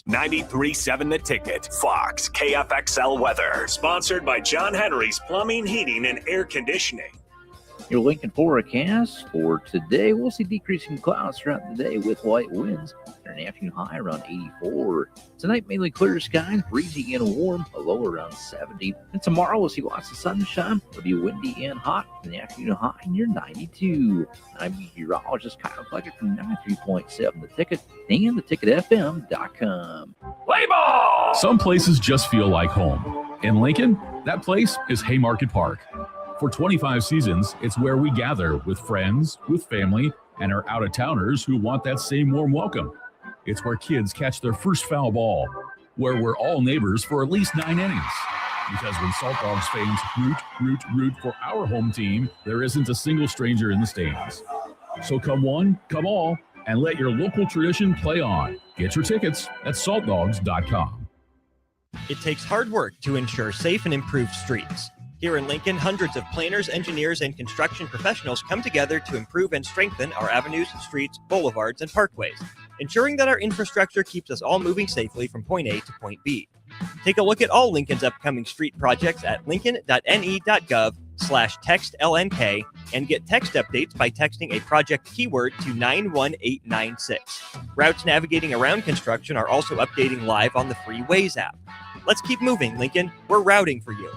93.7 The Ticket. Fox KFXL weather. Sponsored by John Henry's Plumbing, Heating, and Air Conditioning. Your Lincoln forecast for today, we'll see decreasing clouds throughout the day with light winds. An afternoon high around 84. Tonight, mainly clear skies, breezy and warm, a low around 70. And tomorrow, we'll see lots of sunshine. It'll be windy and hot. In the afternoon high near 92. I'm meteorologist Kyle Pluckett from 93.7 The Ticket and theticketfm.com. Play ball! Some places just feel like home. In Lincoln, that place is Haymarket Park. For 25 seasons, it's where we gather with friends, with family, and our out-of-towners who want that same warm welcome. It's where kids catch their first foul ball, where we're all neighbors for at least 9 innings. Because when Salt Dogs fans root for our home team, there isn't a single stranger in the stands. So come one, come all, and let your local tradition play on. Get your tickets at saltdogs.com. It takes hard work to ensure safe and improved streets. Here in Lincoln, hundreds of planners, engineers, and construction professionals come together to improve and strengthen our avenues, streets, boulevards, and parkways, ensuring that our infrastructure keeps us all moving safely from point A to point B. Take a look at all Lincoln's upcoming street projects at lincoln.ne.gov/textlnk and get text updates by texting a project keyword to 91896. Routes navigating around construction are also updating live on the free Waze app. Let's keep moving, Lincoln. We're routing for you.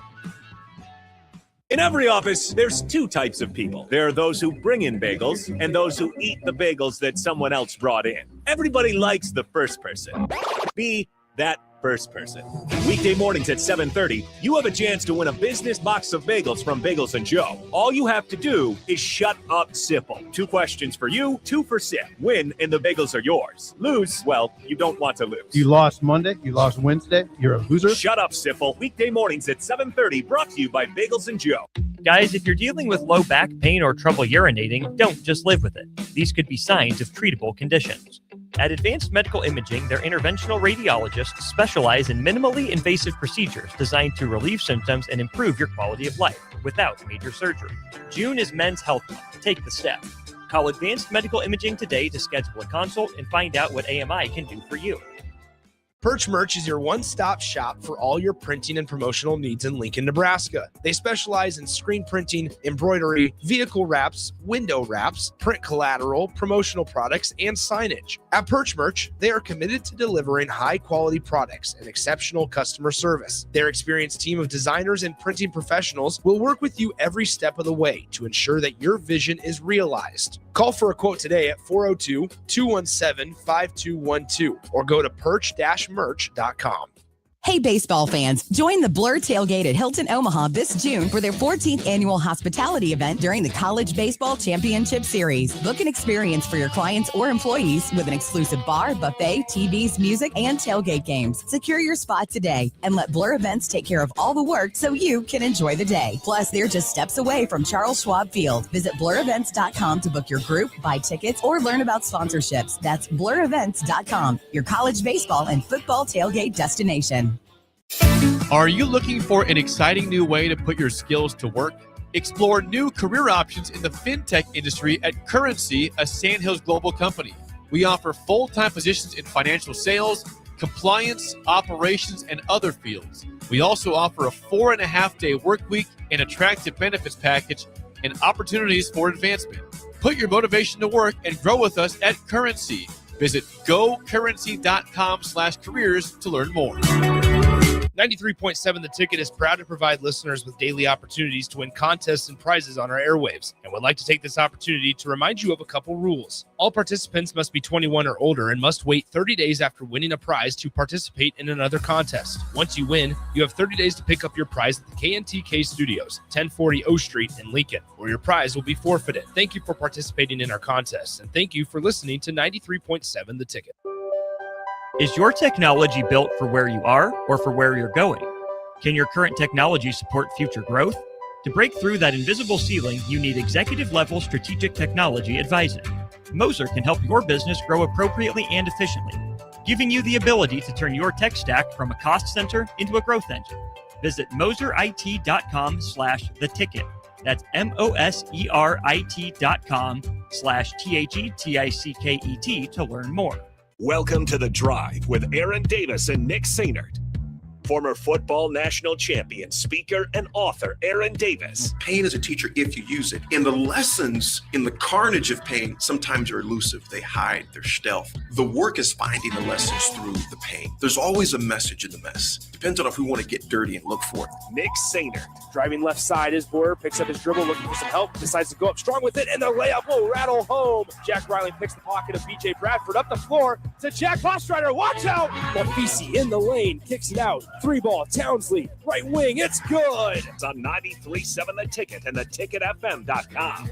In every office, there's 2 types of people. There are those who bring in bagels and those who eat the bagels that someone else brought in. Everybody likes the first person. Be that first person. Weekday mornings at 7:30, you have a chance to win a business box of bagels from Bagels & Joe. All you have to do is shut up, Sipple. 2 questions for you, 2 for Sip. Win, and the bagels are yours. Lose, well, you don't want to lose. You lost Monday, you lost Wednesday, you're a loser. Shut up, Sipple. Weekday mornings at 7:30, brought to you by Bagels & Joe. Guys, if you're dealing with low back pain or trouble urinating, don't just live with it. These could be signs of treatable conditions. At Advanced Medical Imaging, their interventional radiologists specialize in minimally invasive procedures designed to relieve symptoms and improve your quality of life without major surgery. June is Men's Health Month. Take the step. Call Advanced Medical Imaging today to schedule a consult and find out what AMI can do for you. Perch Merch is your one-stop shop for all your printing and promotional needs in Lincoln, Nebraska. They specialize in screen printing, embroidery, vehicle wraps, window wraps, print collateral, promotional products, and signage. At Perch Merch, they are committed to delivering high-quality products and exceptional customer service. Their experienced team of designers and printing professionals will work with you every step of the way to ensure that your vision is realized. Call for a quote today at 402-217-5212 or go to perch-merch.com. Hey, baseball fans, join the Blur Tailgate at Hilton Omaha this June for their 14th annual hospitality event during the College Baseball Championship Series. Book an experience for your clients or employees with an exclusive bar, buffet, TVs, music, and tailgate games. Secure your spot today and let Blur Events take care of all the work so you can enjoy the day. Plus, they're just steps away from Charles Schwab Field. Visit blurevents.com to book your group, buy tickets, or learn about sponsorships. That's blurevents.com, your college baseball and football tailgate destination. Are you looking for an exciting new way to put your skills to work? Explore new career options in the fintech industry at Currency, a Sandhills global company. We offer full-time positions in financial sales, compliance, operations, and other fields. We also offer a 4.5-day work week, an attractive benefits package, and opportunities for advancement. Put your motivation to work and grow with us at Currency. Visit gocurrency.com/careers to learn more. 93.7 The Ticket is proud to provide listeners with daily opportunities to win contests and prizes on our airwaves, and would like to take this opportunity to remind you of a couple rules. All participants must be 21 or older and must wait 30 days after winning a prize to participate in another contest. Once you win, you have 30 days to pick up your prize at the KNTK Studios, 1040 O Street in Lincoln, where your prize will be forfeited. Thank you for participating in our contests, and thank you for listening to 93.7 The Ticket. Is your technology built for where you are or for where you're going? Can your current technology support future growth? To break through that invisible ceiling, you need executive-level strategic technology advising. Moser can help your business grow appropriately and efficiently, giving you the ability to turn your tech stack from a cost center into a growth engine. Visit moserit.com/theticket. That's moserit.com/theticket to learn more. Welcome to The Drive with Aaron Davis and Nick Sainert. Former football national champion, speaker, and author Aaron Davis. Pain is a teacher if you use it. And the lessons in the carnage of pain sometimes are elusive. They hide, they're stealth. The work is finding the lessons through the pain. There's always a message in the mess. Depends on if we want to get dirty and look for it. Nick Sainert. Driving left side is Boyer, picks up his dribble, looking for some help, decides to go up strong with it, and the layup will rattle home. Jack Riley picks the pocket of BJ Bradford up the floor to Jack Hostrider. Watch out! Mafisi in the lane, kicks it out. 3-ball, Townsley, right wing, it's good! It's on 93.7 The Ticket and theticketfm.com.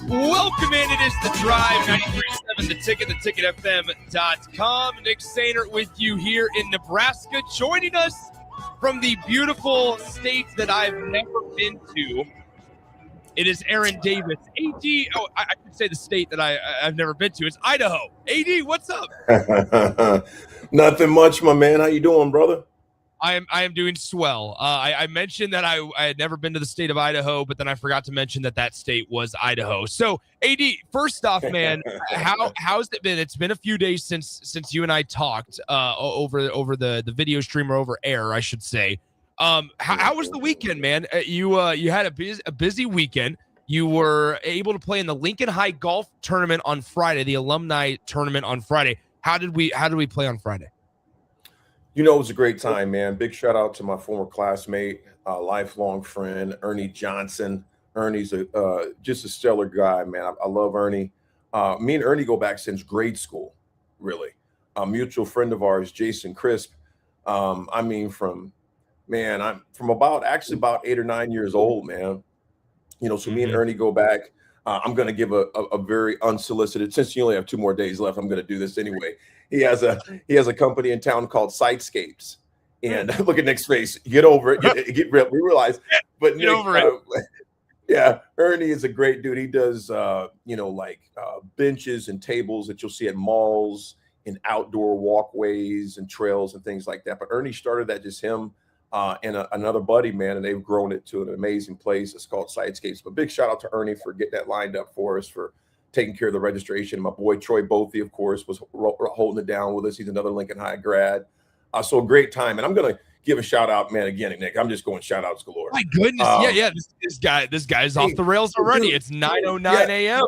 Welcome in. It is The Drive, 93.7 The Ticket, theticketfm.com. Nick Sainert with you here in Nebraska, joining us from the beautiful state that I've never been to. It is Aaron Davis. AD, I should say the state that I've never been to. It's Idaho. AD, what's up? Nothing much, my man. How you doing, brother? I am doing swell. I mentioned that I had never been to the state of Idaho, but then I forgot to mention that state was Idaho. So, AD, first off, man, how's it been? It's been a few days since you and I talked over the video stream or over air, I should say. How was the weekend, man? You had a busy weekend. You were able to play in the Lincoln High Golf Tournament on Friday, the alumni tournament on Friday. How did we play on Friday? You know, it was a great time, man. Big shout out to my former classmate, lifelong friend, Ernie Johnson. Ernie's just a stellar guy, man. I love Ernie. Me and Ernie go back since grade school, really. A mutual friend of ours, Jason Crisp. I'm from about 8 or 9 years old, man. You know, so me and Ernie go back. I'm going to give a very unsolicited, since you only have 2 more days left, I'm going to do this anyway. He has a company in town called Sidescapes, and look at Nick's face. Get over it. We realize, but Nick, over it. Yeah, Ernie is a great dude. He does benches and tables that you'll see at malls and outdoor walkways and trails and things like that. But Ernie started that, just him and another buddy, man, and they've grown it to an amazing place. It's called Sidescapes. But big shout out to Ernie for getting that lined up for us, for taking care of the registration. My boy Troy Bothy, of course, was holding it down with us. He's another Lincoln High grad. So a great time. And I'm going to give a shout out, man, again, Nick. I'm just going shout outs galore. My goodness. This guy's off the rails already. It's 9:09 a.m.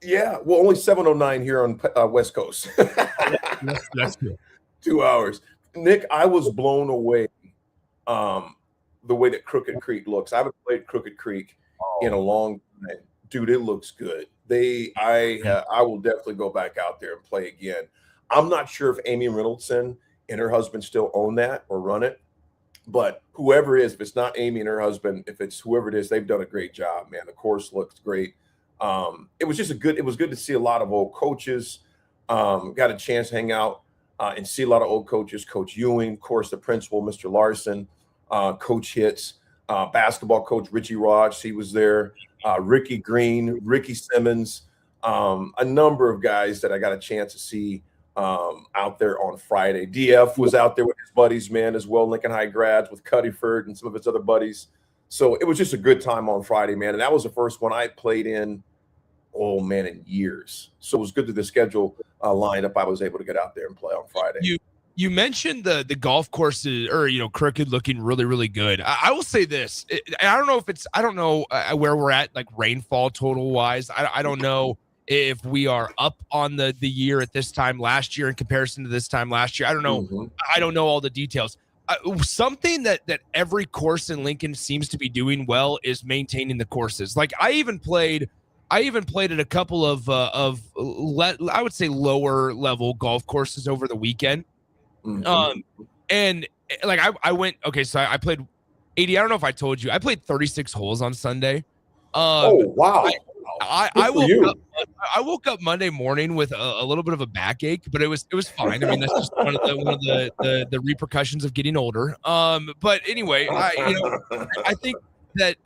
Yeah. Well, only 7:09 here on West Coast. That's good. 2 hours. Nick, I was blown away the way that Crooked Creek looks. I haven't played Crooked Creek in a long time. Dude, it looks good. I will definitely go back out there and play again. I'm not sure if Amy Reynoldson and her husband still own that or run it, but whoever it is, if it's not Amy and her husband, if it's whoever it is, they've done a great job, man. The course looks great. It was good to see a lot of old coaches. Got a chance to hang out and see a lot of old coaches. Coach Ewing, of course, the principal, Mr. Larson, Coach Hitz, basketball coach Richie Raj, he was there. Ricky Green, Ricky Simmons, a number of guys that I got a chance to see out there on Friday. DF was out there with his buddies, man, as well, Lincoln High grads with Cuddyford and some of his other buddies. So it was just a good time on Friday, man. And that was the first one I played in, in years. So it was good that the schedule lined up. I was able to get out there and play on Friday. You mentioned the golf courses, or Crooked looking really, really good. I will say this: I don't know where we're at, like rainfall total wise. I don't know if we are up on the year at this time last year in comparison to this time last year. I don't know. I don't know all the details. Something that every course in Lincoln seems to be doing well is maintaining the courses. Like I even played at a couple of I would say lower level golf courses over the weekend. And like I went, okay, so I played 80. I don't know if I told you, I played 36 holes on Sunday. Oh, wow. I woke up Monday morning with a little bit of a backache, but it was fine. I mean, that's just one of the repercussions of getting older. But anyway, I think that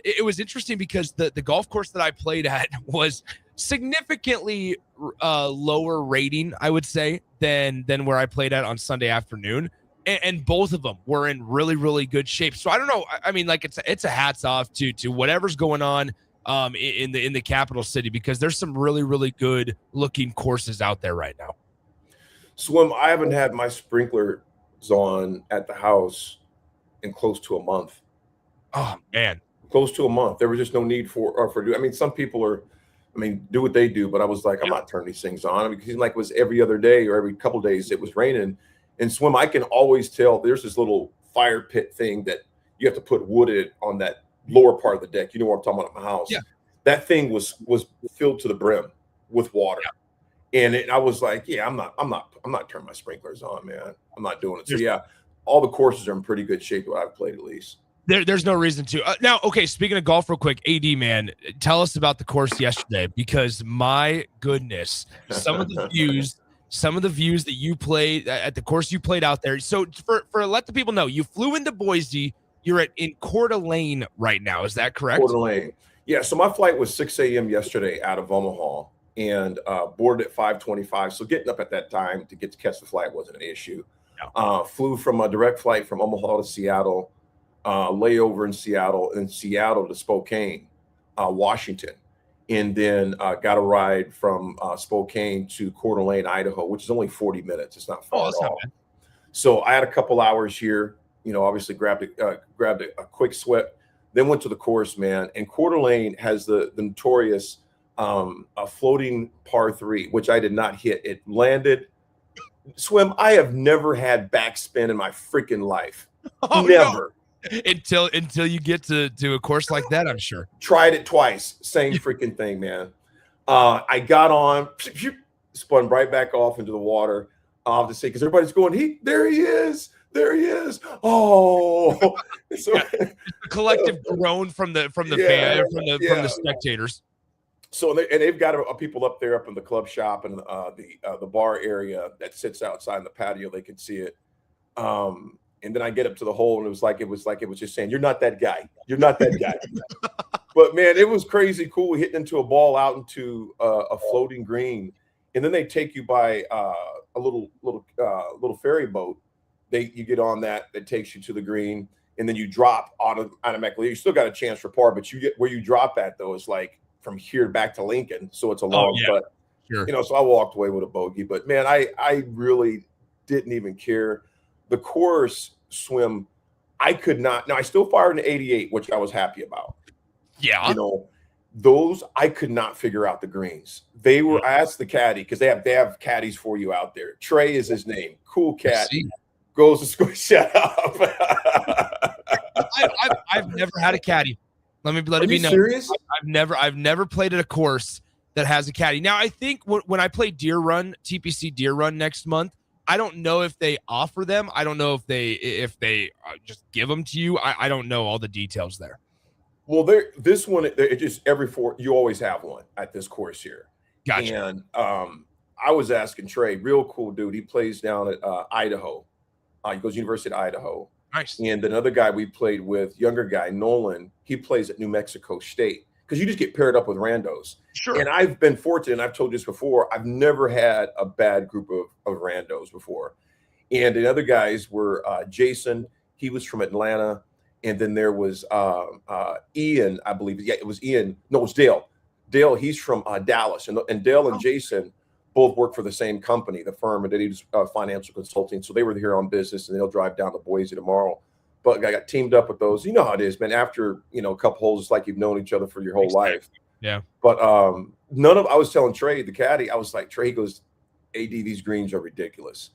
it was interesting because the golf course that I played at was significantly lower rating, I would say, than where I played at on Sunday afternoon. And both of them were in really, really good shape. So I don't know. I mean, like it's a hats off to whatever's going on in the capital city, because there's some really, really good looking courses out there right now. Swim, I haven't had my sprinklers on at the house in close to a month. Oh man, close to a month. There was just no need for. I mean, some people are, do what they do, but I was like, I'm not turning these things on. I mean, because like it was every other day or every couple of days it was raining. And Swim, I can always tell there's this little fire pit thing that you have to put wood in on that lower part of the deck. You know what I'm talking about at my house? Yeah. That thing was filled to the brim with water. Yeah. And I was like, yeah, I'm not turning my sprinklers on, man. I'm not doing it. So yeah, all the courses are in pretty good shape that I've played at least. There's no reason to. Now, okay, speaking of golf real quick, AD, man, tell us about the course yesterday, because my goodness, some of the views that you played at the course you played out there. So for let the people know, you flew into Boise. You're in Coeur d'Alene right now. Is that correct? Coeur d'Alene. Yeah. So my flight was 6 a.m. yesterday out of Omaha and boarded at 5:25. So getting up at that time to catch the flight wasn't an issue. No. Flew from a direct flight from Omaha to Seattle, layover in Seattle, and Seattle to Spokane, Washington. And then got a ride from Spokane to Coeur d'Alene, Idaho, which is only 40 minutes. It's not far at all. So I had a couple hours here, obviously grabbed a quick sweat, then went to the course, man. And Coeur d'Alene has the notorious a floating par 3, which I did not hit. It landed. Swim, I have never had backspin in my freaking life. Never. No. Until you get to a course like that, I'm sure. Tried it twice. Same freaking thing, man. I got on, spun right back off into the water. I'll have to say, because everybody's going, there he is. There he is. Oh. So, a collective groan from the fan, from the spectators. So they've got people up there up in the club shop and the bar area that sits outside in the patio. They can see it. And then I get up to the hole, and it was just saying, "You're not that guy. You're not that guy." But man, it was crazy cool hitting into a ball out into a floating green, and then they take you by a little ferry boat. You get on that takes you to the green, and then you drop automatically. You still got a chance for par, but you get where you drop at though is like from here back to Lincoln, so it's a long putt. Sure. So I walked away with a bogey, but man, I really didn't even care. The course, Swim, I could not. Now I still fired an 88, which I was happy about. Yeah. Those I could not figure out the greens. They were. I asked the caddy because they have caddies for you out there. Trey is his name. Cool cat. Goes to school. Shut up. I've never had a caddy. Let it be known. Serious? I've never played at a course that has a caddy. Now I think when I play TPC Deer Run next month, I don't know if they offer them. I don't know if they just give them to you. I don't know all the details there. Well, this one, it just you always have one at this course here. Gotcha. And I was asking Trey, real cool dude. He plays down at Idaho. He goes University of Idaho. Nice. And another guy we played with, younger guy, Nolan, he plays at New Mexico State. Because you just get paired up with randos. Sure. And I've been fortunate, and I've told you this before, I've never had a bad group of randos before. And the other guys were Jason, he was from Atlanta. And then there was Ian, I believe. Yeah, it was Ian. No, it was Dale. Dale, he's from Dallas. And Dale and Jason both work for the same company, the firm, and they do financial consulting. So they were here on business, and they'll drive down to Boise tomorrow. But I got teamed up with those. You know how it is, man. After, a couple holes, it's like you've known each other for your whole life. Yeah. But I was telling Trey, the caddy, I was like, Trey goes, AD, these greens are ridiculous.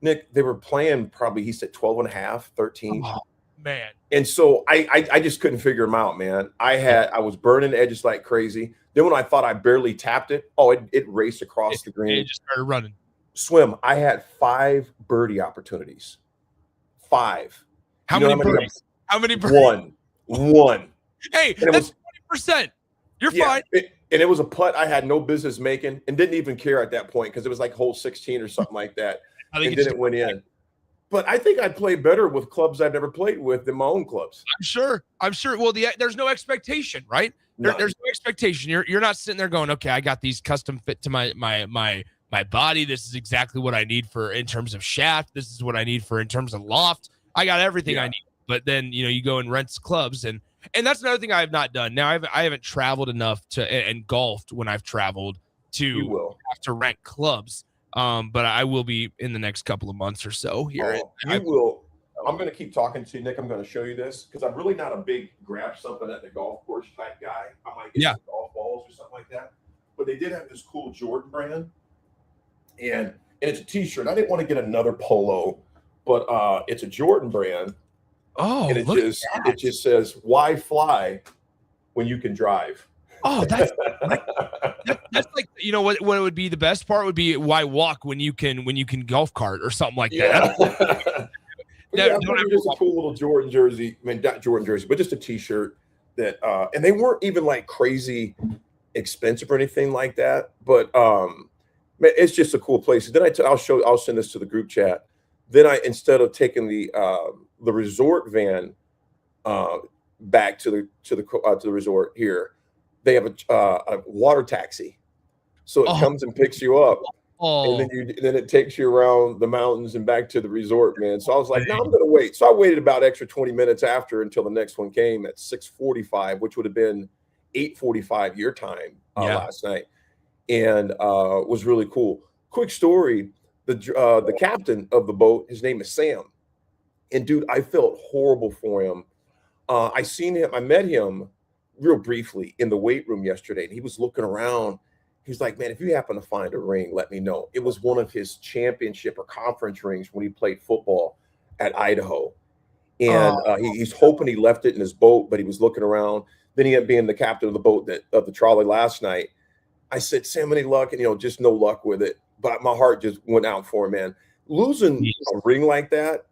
Nick, they were playing probably, he said 12 and a half, 13. Oh, man. And so I just couldn't figure them out, man. I was burning edges like crazy. Then when I thought I barely tapped it, it raced across the green. It just started running. Swim, I had 5 birdie opportunities. 5. How many birdies? How many birdies? One. Hey, that's 20%. You're fine. And it was a putt I had no business making and didn't even care at that point because it was like hole 16 or something like that. And then it went in. but I think I play better with clubs I've never played with than my own clubs. I'm sure. Well, there's no expectation, right? There's no expectation. You're not sitting there going, okay, I got these custom fit to my body. This is exactly what I need for in terms of shaft. This is what I need for in terms of loft. I got everything I need. But then you go and rent clubs, and that's another thing I have not done. Now I haven't traveled enough and golfed when I've traveled to have to rent clubs. But I will be in the next couple of months or so here. I'm going to keep talking to you, Nick. I'm going to show you this because I'm really not a big grab something at the golf course type guy. I might get some golf balls or something like that. But they did have this cool Jordan brand, and it's a T-shirt. I didn't want to get another polo, but it's a Jordan brand. Oh, and it just says, "Why fly when you can drive?" Oh, that's like what it would be. The best part would be, "Why walk when you can golf cart," or something like that. Just a cool little Jordan jersey. I mean, not Jordan jersey, but just a T-shirt that, and they weren't even like crazy expensive or anything like that. But it's just a cool place. And then I'll send this to the group chat. Then instead of taking the resort van back to the resort here, they have a water taxi, so it comes and picks you up, and then it takes you around the mountains and back to the resort, man. So I was like, no, I'm gonna wait. So I waited about extra 20 minutes after until the next one came at 6:45, which would have been 8:45 your time last night, and was really cool. Quick story: the captain of the boat, his name is Sam, and dude, I felt horrible for him. I met him real briefly in the weight room yesterday, and he was looking around. He's like, man, if you happen to find a ring, let me know. It was one of his championship or conference rings when he played football at Idaho. And he's hoping he left it in his boat, but he was looking around. Then he ended up being the captain of the boat of the trolley last night. I said, Sam, any luck? And, just no luck with it. But my heart just went out for him, man. Losing a ring like that,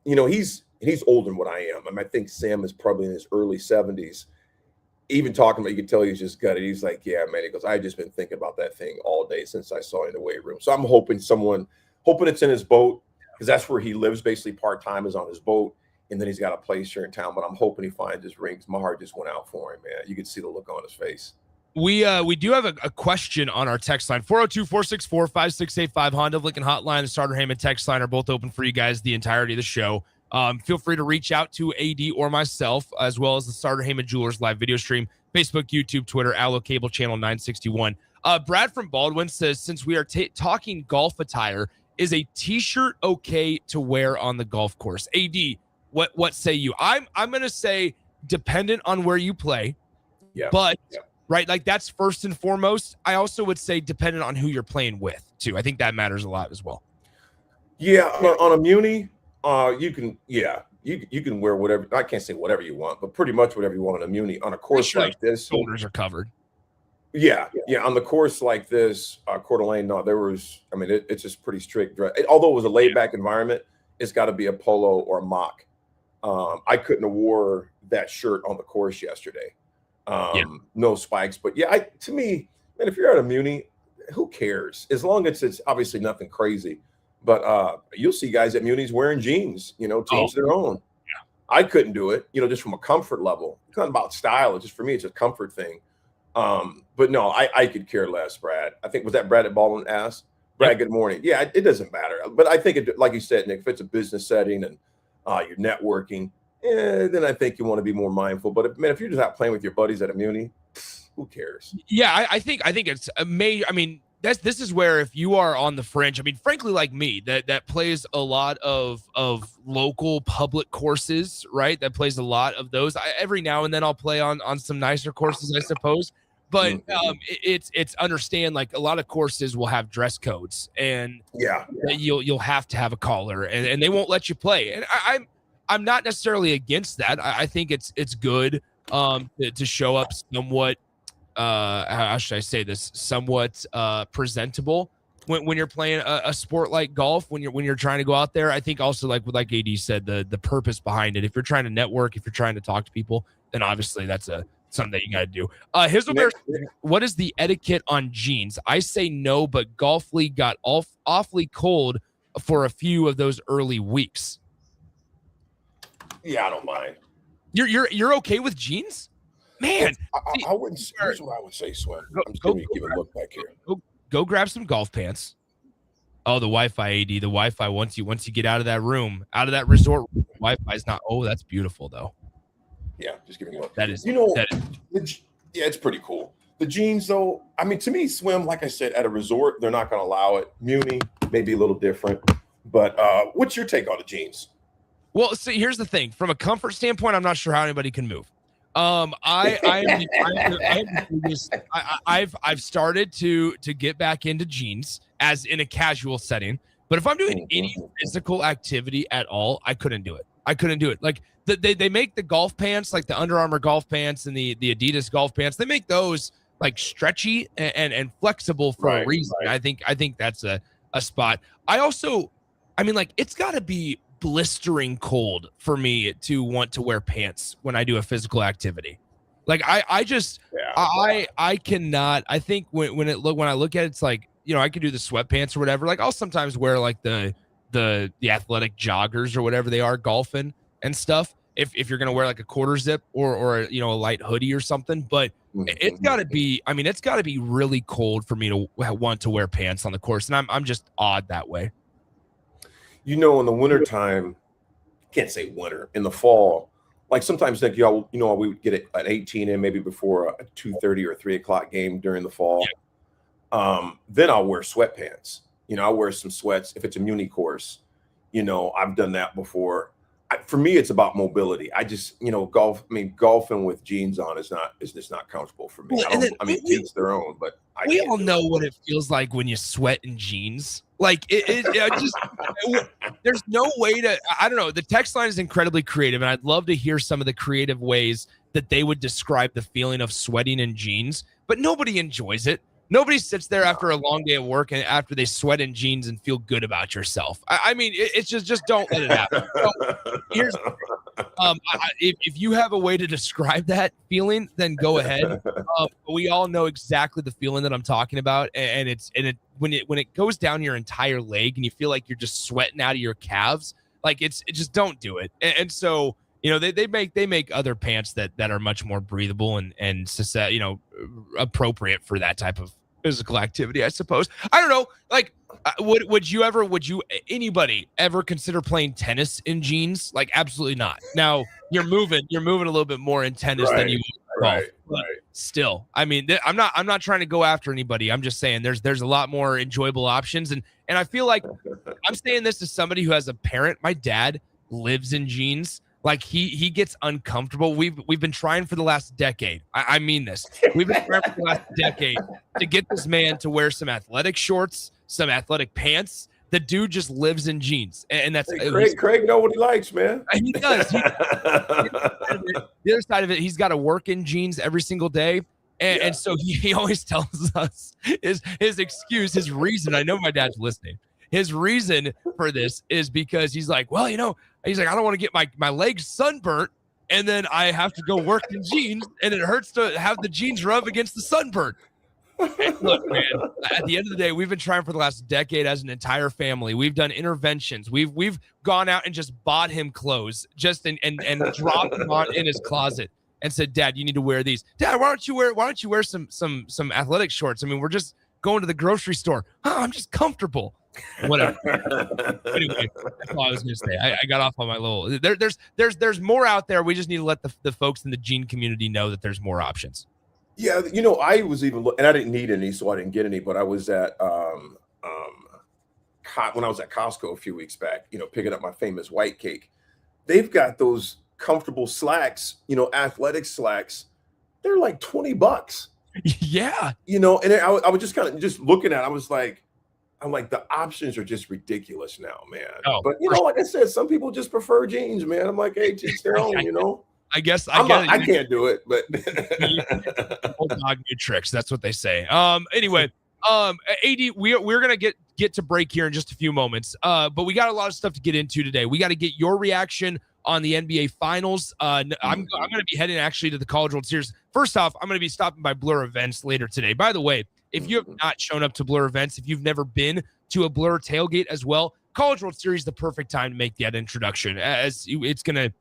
he's older than what I am. I mean, I think Sam is probably in his early 70s. Even talking about, you can tell he's just gutted. He's like, yeah, man. He goes, I've just been thinking about that thing all day since I saw it in the weight room. So I'm hoping it's in his boat, because that's where he lives basically part-time, is on his boat. And then he's got a place here in town, but I'm hoping he finds his rings. My heart just went out for him, man. You could see the look on his face. We do have a question on our text line, 402-464-5685, Honda of Lincoln Hotline, the Starter Heyman text line are both open for you guys the entirety of the show. Feel free to reach out to AD or myself, as well as the Starter Heyman Jewelers live video stream, Facebook, YouTube, Twitter, Allo Cable Channel 961. Brad from Baldwin says, since we are talking golf attire, is a T-shirt okay to wear on the golf course? AD, what say you? I'm going to say dependent on where you play, right? Like that's first and foremost. I also would say dependent on who you're playing with too. I think that matters a lot as well. Yeah, on a Muni, you can wear whatever. I can't say whatever you want, but pretty much whatever you want on a Muni. On a course like this, shoulders are covered. Yeah. On the course like this, Coeur d'Alene, it's just pretty strict. Although it was a laid back environment, it's got to be a polo or a mock. I couldn't have wore that shirt on the course yesterday. No spikes, but to me, man, if you're at a Muni, who cares? As long as it's obviously nothing crazy. But you'll see guys at Munis wearing jeans, to each their own. Yeah. I couldn't do it, just from a comfort level. It's not about style. It's just, for me, it's a comfort thing. But no, I could care less, Brad. I think, was that Brad at Baldwin asked? Brad, good morning. Yeah, it doesn't matter. But I think, like you said, Nick, if it's a business setting and you're networking, then I think you want to be more mindful. But if you're just out playing with your buddies at a Muni, who cares? Yeah, I think it's amazing. I mean, this is where, if you are on the fringe, I mean, frankly, like me, that plays a lot of local public courses, right? That plays a lot of those. Every now and then I'll play on some nicer courses, I suppose. But it's understand, like, a lot of courses will have dress codes, and you'll have to have a collar, and they won't let you play. And I'm not necessarily against that. I think it's good to show up somewhat. How should I say this? Somewhat presentable when you're playing a sport like golf. When you're trying to go out there, I think also, like AD said, the purpose behind it. If you're trying to network, if you're trying to talk to people, then obviously that's something that you got to do. What is the etiquette on jeans? I say no, but Golf League got awfully cold for a few of those early weeks. Yeah, I don't mind. You're okay with jeans? Man, I wouldn't. Here's what I would say, Swim. I'm just going to give a look back here. Go grab some golf pants. Oh, the Wi-Fi, AD. The Wi-Fi, once you get out of that room, out of that resort, Wi-Fi is not. Oh, that's beautiful, though. Yeah, just giving you a look. That is, yeah, it's pretty cool. The jeans, though, I mean, to me, Swim, like I said, at a resort, they're not going to allow it. Muni, maybe a little different. But what's your take on the jeans? Well, see, here's the thing. From a comfort standpoint, I'm not sure how anybody can move. I've started to get back into jeans as in a casual setting. But if I'm doing any physical activity at all, I couldn't do it. Like they make the golf pants, like the Under Armour golf pants and the Adidas golf pants. They make those like stretchy and flexible for a reason. Right. I think that's a spot. I mean, like, it's got to be blistering cold for me to want to wear pants when I do a physical activity. Like I cannot. I think when I look at it, it's like, you know, I could do the sweatpants or whatever. Like I'll sometimes wear like the athletic joggers or whatever they are golfing and stuff. If you're gonna wear like a quarter zip or you know, a light hoodie or something, but it's got to be. I mean, it's got to be really cold for me to want to wear pants on the course, and I'm just odd that way. You know, in the wintertime, can't say winter, in the fall, like sometimes like y'all, you know, we would get it at 18 in maybe before a 2:30 or 3 o'clock game during the fall. Yeah. Then I'll wear sweatpants. You know, I'll wear some sweats if it's a muni course. You know, I've done that before. For me, it's about mobility. I just, you know, golfing with jeans on is just not comfortable for me. Well, I mean, each their own, but we all know what it feels like when you sweat in jeans. Like there's no way to, I don't know. The text line is incredibly creative, and I'd love to hear some of the creative ways that they would describe the feeling of sweating in jeans, but nobody enjoys it. Nobody sits there after a long day of work and after they sweat in jeans and feel good about yourself. I mean, it's just don't let it happen. So here's, if you have a way to describe that feeling, then go ahead. We all know exactly the feeling that I'm talking about, and when it goes down your entire leg and you feel like you're just sweating out of your calves, like it just don't do it. And so, you know, they make other pants that are much more breathable and you know, appropriate for that type of physical activity, I suppose. I don't know. Like, would anybody ever consider playing tennis in jeans? Like, absolutely not. Now you're moving a little bit more in tennis than you would golf. Right. Still, I mean, I'm not trying to go after anybody. I'm just saying there's a lot more enjoyable options, and I feel like I'm saying this as somebody who has a parent. My dad lives in jeans. Like he gets uncomfortable. We've been trying for the last decade. I mean this. We've been trying for the last decade to get this man to wear some athletic shorts, some athletic pants. The dude just lives in jeans, and that's Craig know what he likes, man. He does. The other side of it, he's got to work in jeans every single day, and so he always tells us his excuse, his reason. I know my dad's listening. His reason for this is because he's like, well, you know, he's like, I don't want to get my legs sunburnt, and then I have to go work in jeans, and it hurts to have the jeans rub against the sunburn. And look, man, at the end of the day, we've been trying for the last decade as an entire family. We've done interventions. We've gone out and just bought him clothes, just and dropped them on in his closet and said, Dad, you need to wear these. Dad, why don't you wear some athletic shorts? I mean, we're just going to the grocery store. I'm just comfortable. Whatever. Anyway, that's all I was gonna say. I got off on my little. There's more out there. We just need to let the folks in the jean community know that there's more options. Yeah, you know, I was even and I didn't need any, so I didn't get any. But I was at when I was at Costco a few weeks back, you know, picking up my famous white cake. They've got those comfortable slacks, you know, athletic slacks. They're like $20. Yeah, you know, and I was just kind of just looking at it, I'm like, the options are just ridiculous now, man. Oh, but you know, like I said, some people just prefer jeans, man. I'm like, hey, teach their own, you know. I guess I can't do it, but old dog new tricks. That's what they say. Anyway, AD, we're gonna get to break here in just a few moments. But we got a lot of stuff to get into today. We got to get your reaction on the NBA Finals. I'm going to be heading actually to the College World Series. First off, I'm going to be stopping by Blur Events later today. By the way, if you have not shown up to Blur Events, if you've never been to a Blur tailgate as well, College World Series, the perfect time to make that introduction, as it's going to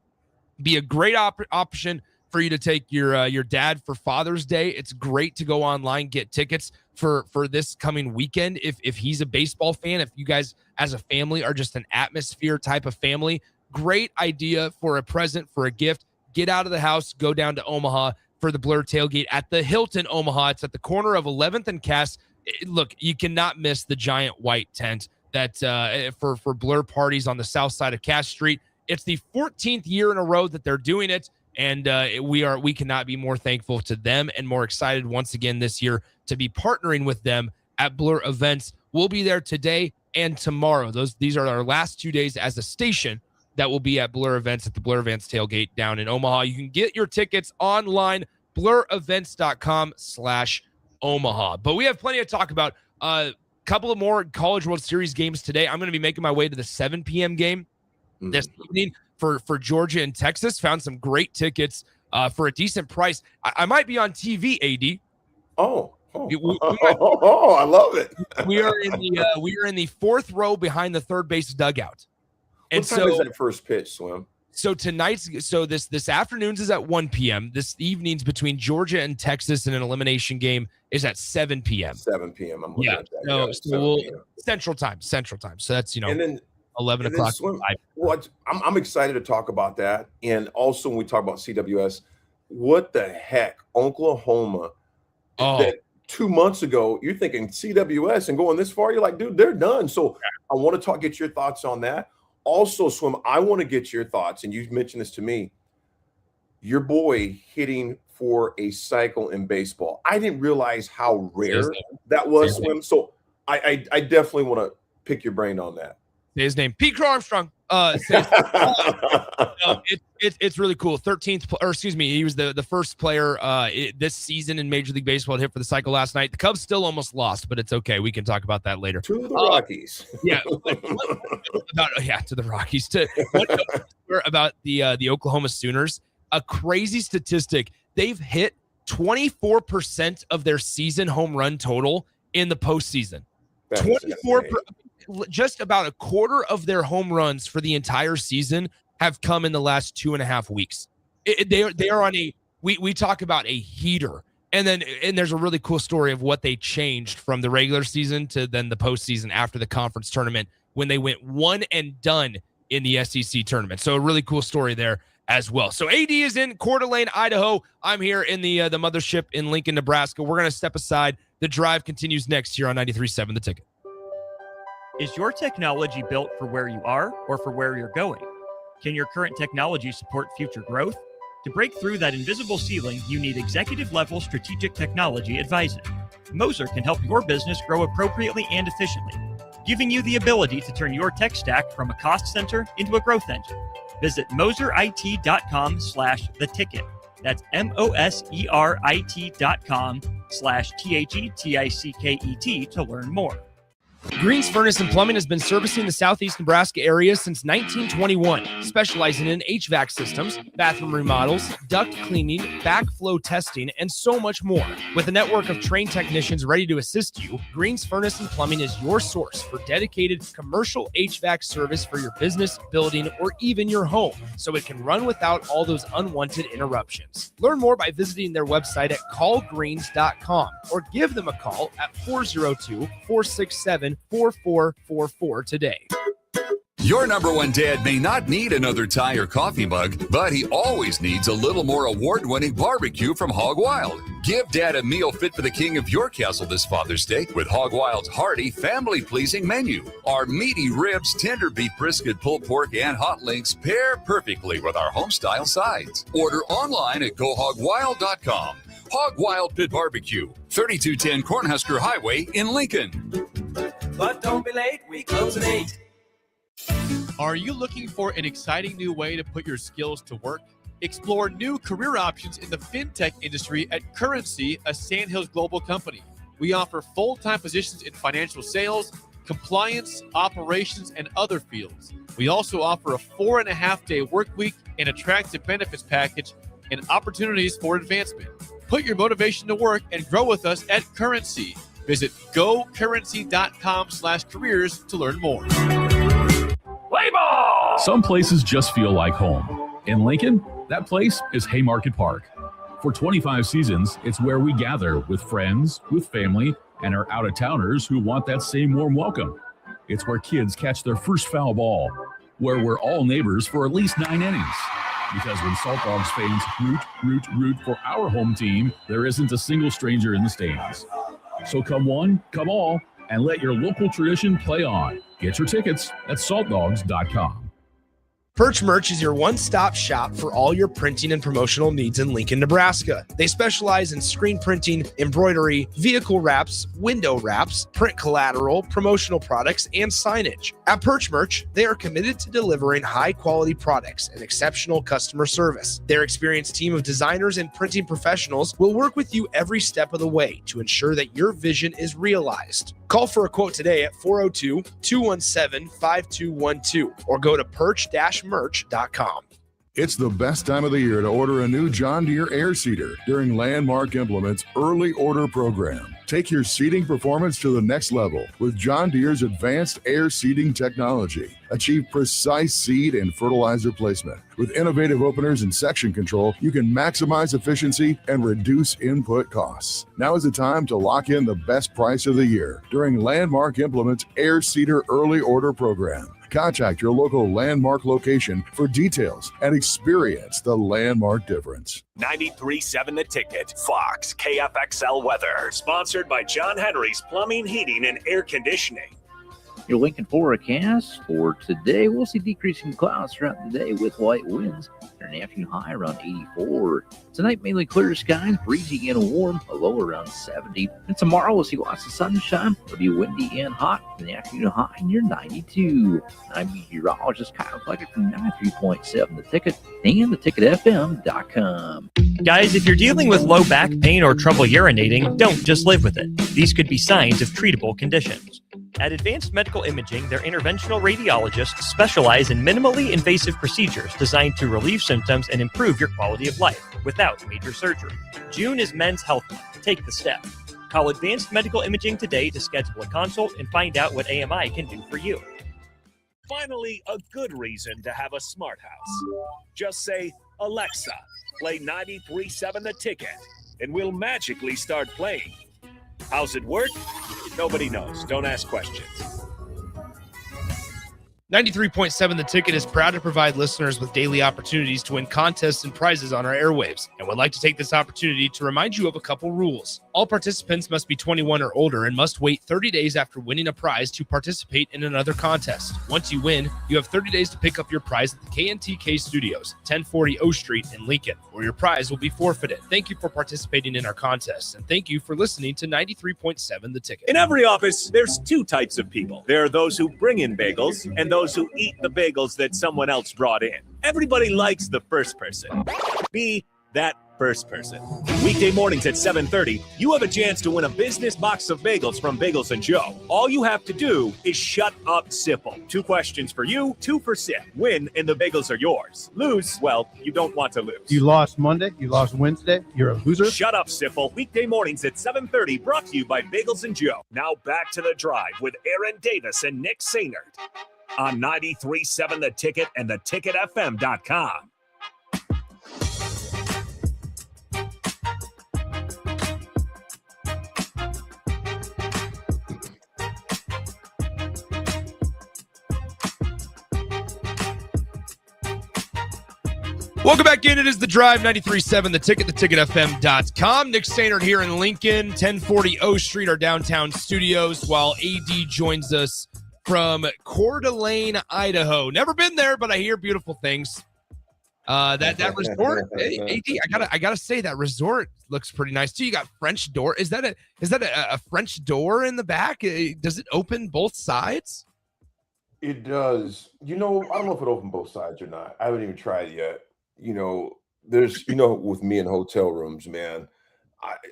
be a great option for you to take your dad for Father's Day. It's great to go online, get tickets for this coming weekend. If he's a baseball fan, if you guys as a family are just an atmosphere type of family, great idea for a present, for a gift. Get out of the house, go down to Omaha for the Blur tailgate at the Hilton Omaha. It's at the corner of 11th and Cass. Look, you cannot miss the giant white tent that for Blur parties on the south side of Cass Street. It's the 14th year in a row that they're doing it, and we cannot be more thankful to them and more excited once again this year to be partnering with them at Blur Events. We'll be there today and tomorrow. These are our last 2 days as a station that will be at Blur Events at the Blur Events tailgate down in Omaha. You can get your tickets online, blurevents.com/Omaha. But we have plenty to talk about. Couple of more College World Series games today. I'm going to be making my way to the 7 p.m. game this evening for Georgia and Texas. Found some great tickets for a decent price. I might be on TV, AD. I love it. we are in the fourth row behind the third base dugout. And what time is that first pitch, Swim? So this afternoon's is at 1 p.m. This evening's between Georgia and Texas in an elimination game is at 7 p.m. 7 p.m. I'm looking at that. So Central time. So that's, and then 11 o'clock. I'm excited to talk about that. And also when we talk about CWS, what the heck, Oklahoma, that 2 months ago, you're thinking CWS and going this far, you're like, dude, they're done. So I want to get your thoughts on that. Also, Swim, I want to get your thoughts, and you've mentioned this to me, your boy hitting for a cycle in baseball. I didn't realize how rare that was, Swim. So I definitely want to pick your brain on that. His name, Pete Crow Armstrong. It's really cool. 13th, or excuse me, he was the first player this season in Major League Baseball to hit for the cycle last night. The Cubs still almost lost, but it's okay. We can talk about that later. To the Rockies. To the Rockies. About the Oklahoma Sooners, a crazy statistic. They've hit 24% of their season home run total in the postseason. 24%. Just about a quarter of their home runs for the entire season have come in the last 2.5 weeks. They are on we talk about a heater. And there's a really cool story of what they changed from the regular season to then the postseason after the conference tournament when they went one and done in the SEC tournament. So a really cool story there as well. So AD is in Coeur d'Alene, Idaho. I'm here in the mothership in Lincoln, Nebraska. We're going to step aside. The drive continues next here on 93.7 The Ticket. Is your technology built for where you are or for where you're going? Can your current technology support future growth? To break through that invisible ceiling, you need executive-level strategic technology advising. Moser can help your business grow appropriately and efficiently, giving you the ability to turn your tech stack from a cost center into a growth engine. Visit moserit.com/theticket. That's moserit.com/theticket to learn more. Green's Furnace and Plumbing has been servicing the southeast Nebraska area since 1921, specializing in HVAC systems, bathroom remodels, duct cleaning, backflow testing, and so much more. With a network of trained technicians ready to assist you, Green's Furnace and Plumbing is your source for dedicated commercial HVAC service for your business, building, or even your home, so it can run without all those unwanted interruptions. Learn more by visiting their website at callgreens.com or give them a call at 402-467-4444 today. Your number one dad may not need another tie or coffee mug, but he always needs a little more award-winning barbecue from Hog Wild. Give Dad a meal fit for the king of your castle this Father's Day with Hog Wild's hearty, family-pleasing menu. Our meaty ribs, tender beef brisket, pulled pork, and hot links pair perfectly with our home-style sides. Order online at gohogwild.com. Hog Wild Pit Barbecue, 3210 Cornhusker Highway in Lincoln. But don't be late, we close at 8. Are you looking for an exciting new way to put your skills to work? Explore new career options in the fintech industry at Currency, a Sandhills global company. We offer full-time positions in financial sales, compliance, operations, and other fields. We also offer a 4.5-day work week, an attractive benefits package, and opportunities for advancement. Put your motivation to work and grow with us at Currency. Visit gocurrency.com/careers to learn more. Some places just feel like home. In Lincoln, that place is Haymarket Park. For 25 seasons, it's where we gather with friends, with family, and our out-of-towners who want that same warm welcome. It's where kids catch their first foul ball, where we're all neighbors for at least 9 innings. Because when Salt Dogs fans root for our home team, there isn't a single stranger in the stands. So come one, come all, and let your local tradition play on. Get your tickets at saltdogs.com. Perch Merch is your one-stop shop for all your printing and promotional needs in Lincoln, Nebraska. They specialize in screen printing, embroidery, vehicle wraps, window wraps, print collateral, promotional products, and signage. At Perch Merch, they are committed to delivering high-quality products and exceptional customer service. Their experienced team of designers and printing professionals will work with you every step of the way to ensure that your vision is realized. Call for a quote today at 402-217-5212 or go to perch-merch.com. It's the best time of the year to order a new John Deere air seeder during Landmark Implement's early order program. Take your seeding performance to the next level with John Deere's advanced air seeding technology. Achieve precise seed and fertilizer placement. With innovative openers and section control, you can maximize efficiency and reduce input costs. Now is the time to lock in the best price of the year during Landmark Implement's air seeder early order program. Contact your local Landmark location for details and experience the Landmark difference. 93.7 The Ticket, Fox, KFXL weather. Sponsored by John Henry's Plumbing, Heating, and Air Conditioning. Your Lincoln forecast for today, we'll see decreasing clouds throughout the day with light winds. An afternoon high around 84. Tonight, mainly clear skies, breezy and warm, a low around 70. And tomorrow, we'll see lots of sunshine. It'll be windy and hot. An afternoon high near 92. I'm meteorologist Kyle Pluckett from 93.7 The Ticket and theticketfm.com. Guys, if you're dealing with low back pain or trouble urinating, don't just live with it. These could be signs of treatable conditions. At Advanced Medical Imaging, their interventional radiologists specialize in minimally invasive procedures designed to relieve symptoms and improve your quality of life without major surgery. June is Men's Health Month. Take the step. Call Advanced Medical Imaging today to schedule a consult and find out what AMI can do for you. Finally, a good reason to have a smart house. Just say, Alexa, play 93.7 The Ticket, and we'll magically start playing. How's it work? Nobody knows. Don't ask questions. 93.7 The Ticket is proud to provide listeners with daily opportunities to win contests and prizes on our airwaves, and would like to take this opportunity to remind you of a couple rules. All participants must be 21 or older and must wait 30 days after winning a prize to participate in another contest. Once you win, you have 30 days to pick up your prize at the KNTK Studios, 1040 O Street in Lincoln, where your prize will be forfeited. Thank you for participating in our contests, and thank you for listening to 93.7 The Ticket. In every office, there's two types of people. There are those who bring in bagels and those who eat the bagels that someone else brought in. Everybody likes the first person. Be that first person. Weekday mornings at 7:30, you have a chance to win a business box of bagels from Bagels & Joe. All you have to do is shut up, Sipple. 2 questions for you, 2 for Sip. Win, and the bagels are yours. Lose, well, you don't want to lose. You lost Monday. You lost Wednesday. You're a loser. Shut up, Sipple. Weekday mornings at 7:30, brought to you by Bagels & Joe. Now back to the drive with Aaron Davis and Nick Sainert on 93.7 The Ticket and theticketfm.com. Welcome back in. It is The Drive, 93.7 The Ticket, theticketfm.com. Nick Sainert here in Lincoln, 1040 O Street, our downtown studios, while AD joins us from Coeur d'Alene, Idaho. Never been there, but I hear beautiful things. That resort, AD, I gotta say that resort looks pretty nice too. You got French door. Is that a French door in the back? Does it open both sides? It does. I don't know if it opened both sides or not. I haven't even tried it yet. There's with me in hotel rooms, man.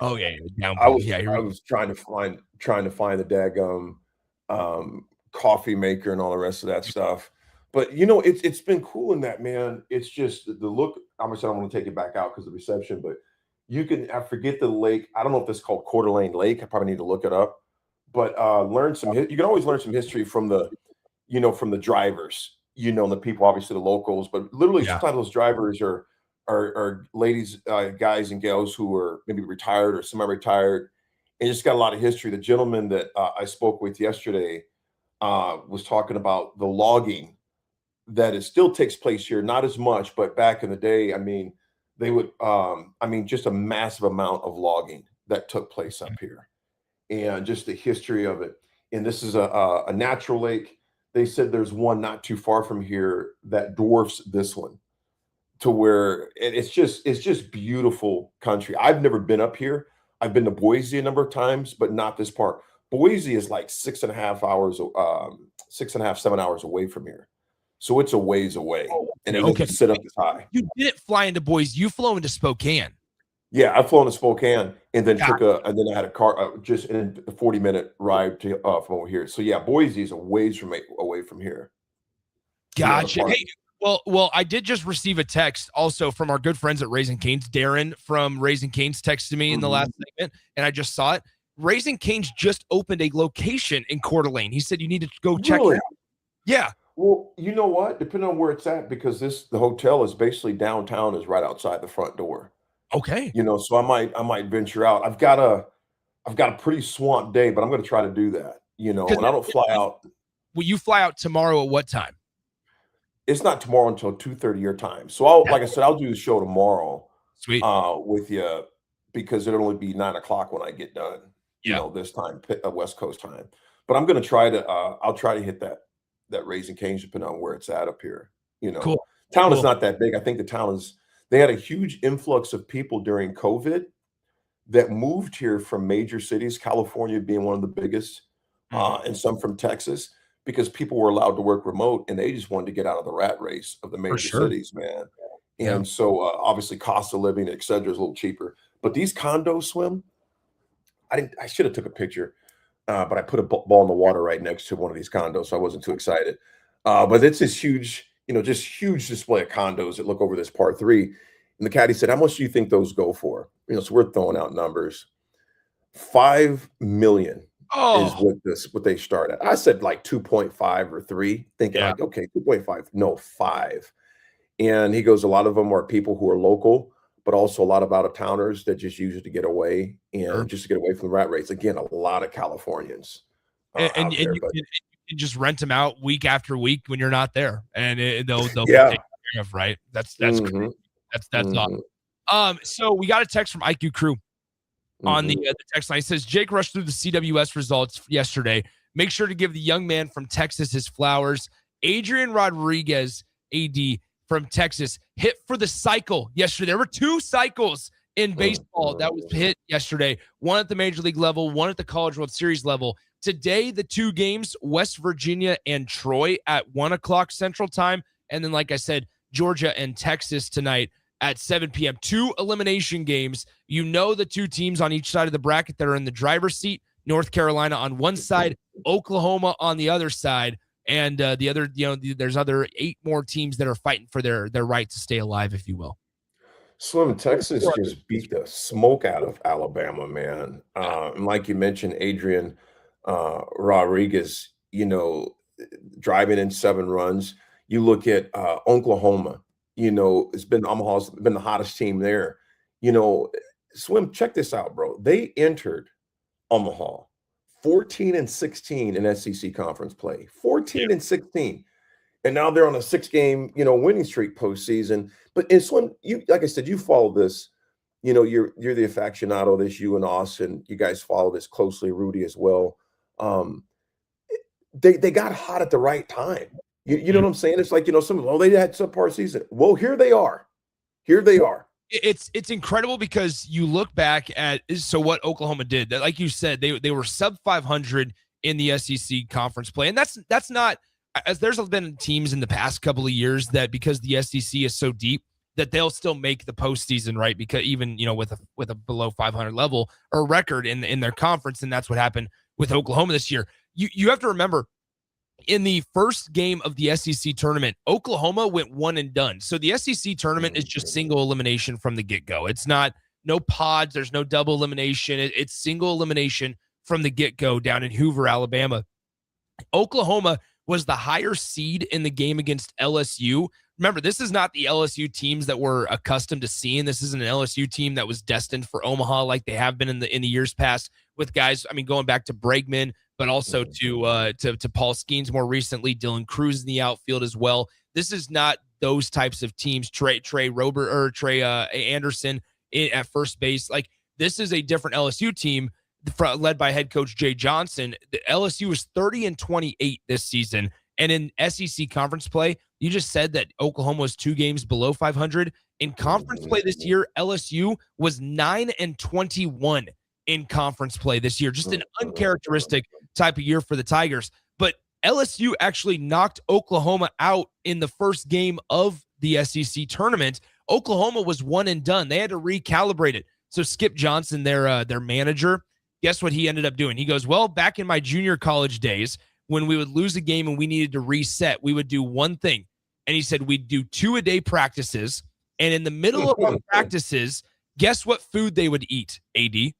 I was trying to find the daggum coffee maker and all the rest of that stuff. But it's been cool in that, man. It's just the look. I don't want to take it back out because of the reception, but I forget the lake. I don't know if this is called Coeur d'Alene Lake. I probably need to look it up. But you can always learn some history from the drivers. the people, obviously the locals, but literally Yeah. sometimes those drivers are ladies, guys and gals who are maybe retired or semi-retired, and just got a lot of history. The gentleman that I spoke with yesterday was talking about the logging that it still takes place here, not as much, but back in the day, I mean, they would, just a massive amount of logging that took place up here, and just the history of it. And this is a natural lake. They said there's one not too far from here that dwarfs this one, to where it's just beautiful country. I've never been up here. I've been to Boise a number of times, but not this part. Boise is like 6.5 hours, 6.5, 7 hours away from here. So it's a ways away, and it doesn't sit up as high. You didn't fly into Boise. You flew into Spokane. Yeah, I've flown to Spokane, and then and then I had a car just in a 40-minute ride to from over here. So yeah, Boise is a ways away from here. Gotcha. Hey, well, I did just receive a text also from our good friends at Raising Cane's. Darren from Raising Cane's texted me in the last segment, and I just saw it. Raising Cane's just opened a location in Coeur d'Alene. He said you need to go check it out. Yeah. Well, you know what? Depending on where it's at, because the hotel is basically downtown, is right outside the front door. Okay. So I might venture out. I've got a pretty swamped day, but I'm going to try to do that. And I don't fly out. Will you fly out tomorrow at what time? It's not tomorrow until 2:30 your time. So like I said, I'll do the show tomorrow. Sweet. With you, because it'll only be 9:00 when I get done. This time, West Coast time. But I'm going to try to. I'll try to hit that Raising Cane's, depending on where it's at up here. Cool. Town is not that big. I think the town is. They had a huge influx of people during COVID that moved here from major cities, California being one of the biggest, and some from Texas, because people were allowed to work remote, and they just wanted to get out of the rat race of the major cities, man. And so obviously cost of living, et cetera, is a little cheaper. But these condos, Swim, I should have took a picture, but I put a ball in the water right next to one of these condos, so I wasn't too excited. But it's this huge, just huge display of condos that look over this par 3. And the caddy said, "How much do you think those go for?" So we're throwing out numbers. $5 million is what they start at. I said like 2.5 or 3, thinking like, okay, 2.5, no, 5. And he goes, a lot of them are people who are local, but also a lot of out-of-towners that just use it to get away, and just to get away from the rat race. Again, a lot of Californians. And you can just rent them out week after week when you're not there, and they'll be taken care of, right? That's great. That's awesome. So we got a text from IQ Crew on the text line. It says, Jake rushed through the CWS results yesterday. Make sure to give the young man from Texas his flowers. Adrian Rodriguez, AD from Texas, hit for the cycle yesterday. There were 2 cycles in baseball that was hit yesterday. One at the Major League level, one at the College World Series level. Today, the 2 games, West Virginia and Troy at 1:00 Central Time. And then, like I said, Georgia and Texas tonight at 7 p.m. 2 elimination games. The 2 teams on each side of the bracket that are in the driver's seat. North Carolina on one side, Oklahoma on the other side. And the other, there's other 8 more teams that are fighting for their right to stay alive, if you will. Slim, Texas just beat the smoke out of Alabama, man. And like you mentioned, Adrian Rodriguez, driving in 7 runs. You look at Oklahoma, it's been Omaha's been the hottest team there. Swim, check this out, bro. They entered Omaha 14-16 in SEC conference play, 14-16. And now they're on a 6-game, winning streak postseason. But in Swim, like I said, you follow this. You're the aficionado of this. You and Austin, you guys follow this closely. Rudy as well. They got hot at the right time. You know what I'm saying? It's like, they had subpar season. Well, here they are. It's incredible because you look back at what Oklahoma did. That, like you said, they were sub 500 in the SEC conference play, and that's not, as there's been teams in the past couple of years that, because the SEC is so deep, that they'll still make the postseason, right? Because even with a below 500 level or record in their conference, and that's what happened with Oklahoma this year. You have to remember, in the first game of the SEC tournament, Oklahoma went 1 and done. So the SEC tournament is just single elimination from the get-go. It's not no pods. There's no double elimination. It's single elimination from the get-go down in Hoover, Alabama. Oklahoma was the higher seed in the game against LSU. Remember, this is not the LSU teams that we're accustomed to seeing. This is an LSU team that was destined for Omaha, like they have been in the years past with guys. I mean, going back to Bregman, but also to Paul Skeens more recently, Dylan Cruz in the outfield as well. This is not those types of teams. Trey Anderson at first base. Like, this is a different LSU team led by head coach Jay Johnson. The LSU is 30-28 this season. And in SEC conference play, you just said that Oklahoma was 2 games below 500. In conference play this year, LSU was 9-21 in conference play this year. Just an uncharacteristic type of year for the Tigers. But LSU actually knocked Oklahoma out in the first game of the SEC tournament. Oklahoma was one and done. They had to recalibrate it. So Skip Johnson, their manager, guess what he ended up doing? He goes, well, back in my junior college days, when we would lose a game and we needed to reset, we would do one thing. And he said we'd do 2-a-day practices. And in the middle of our practices, guess what food they would eat, AD?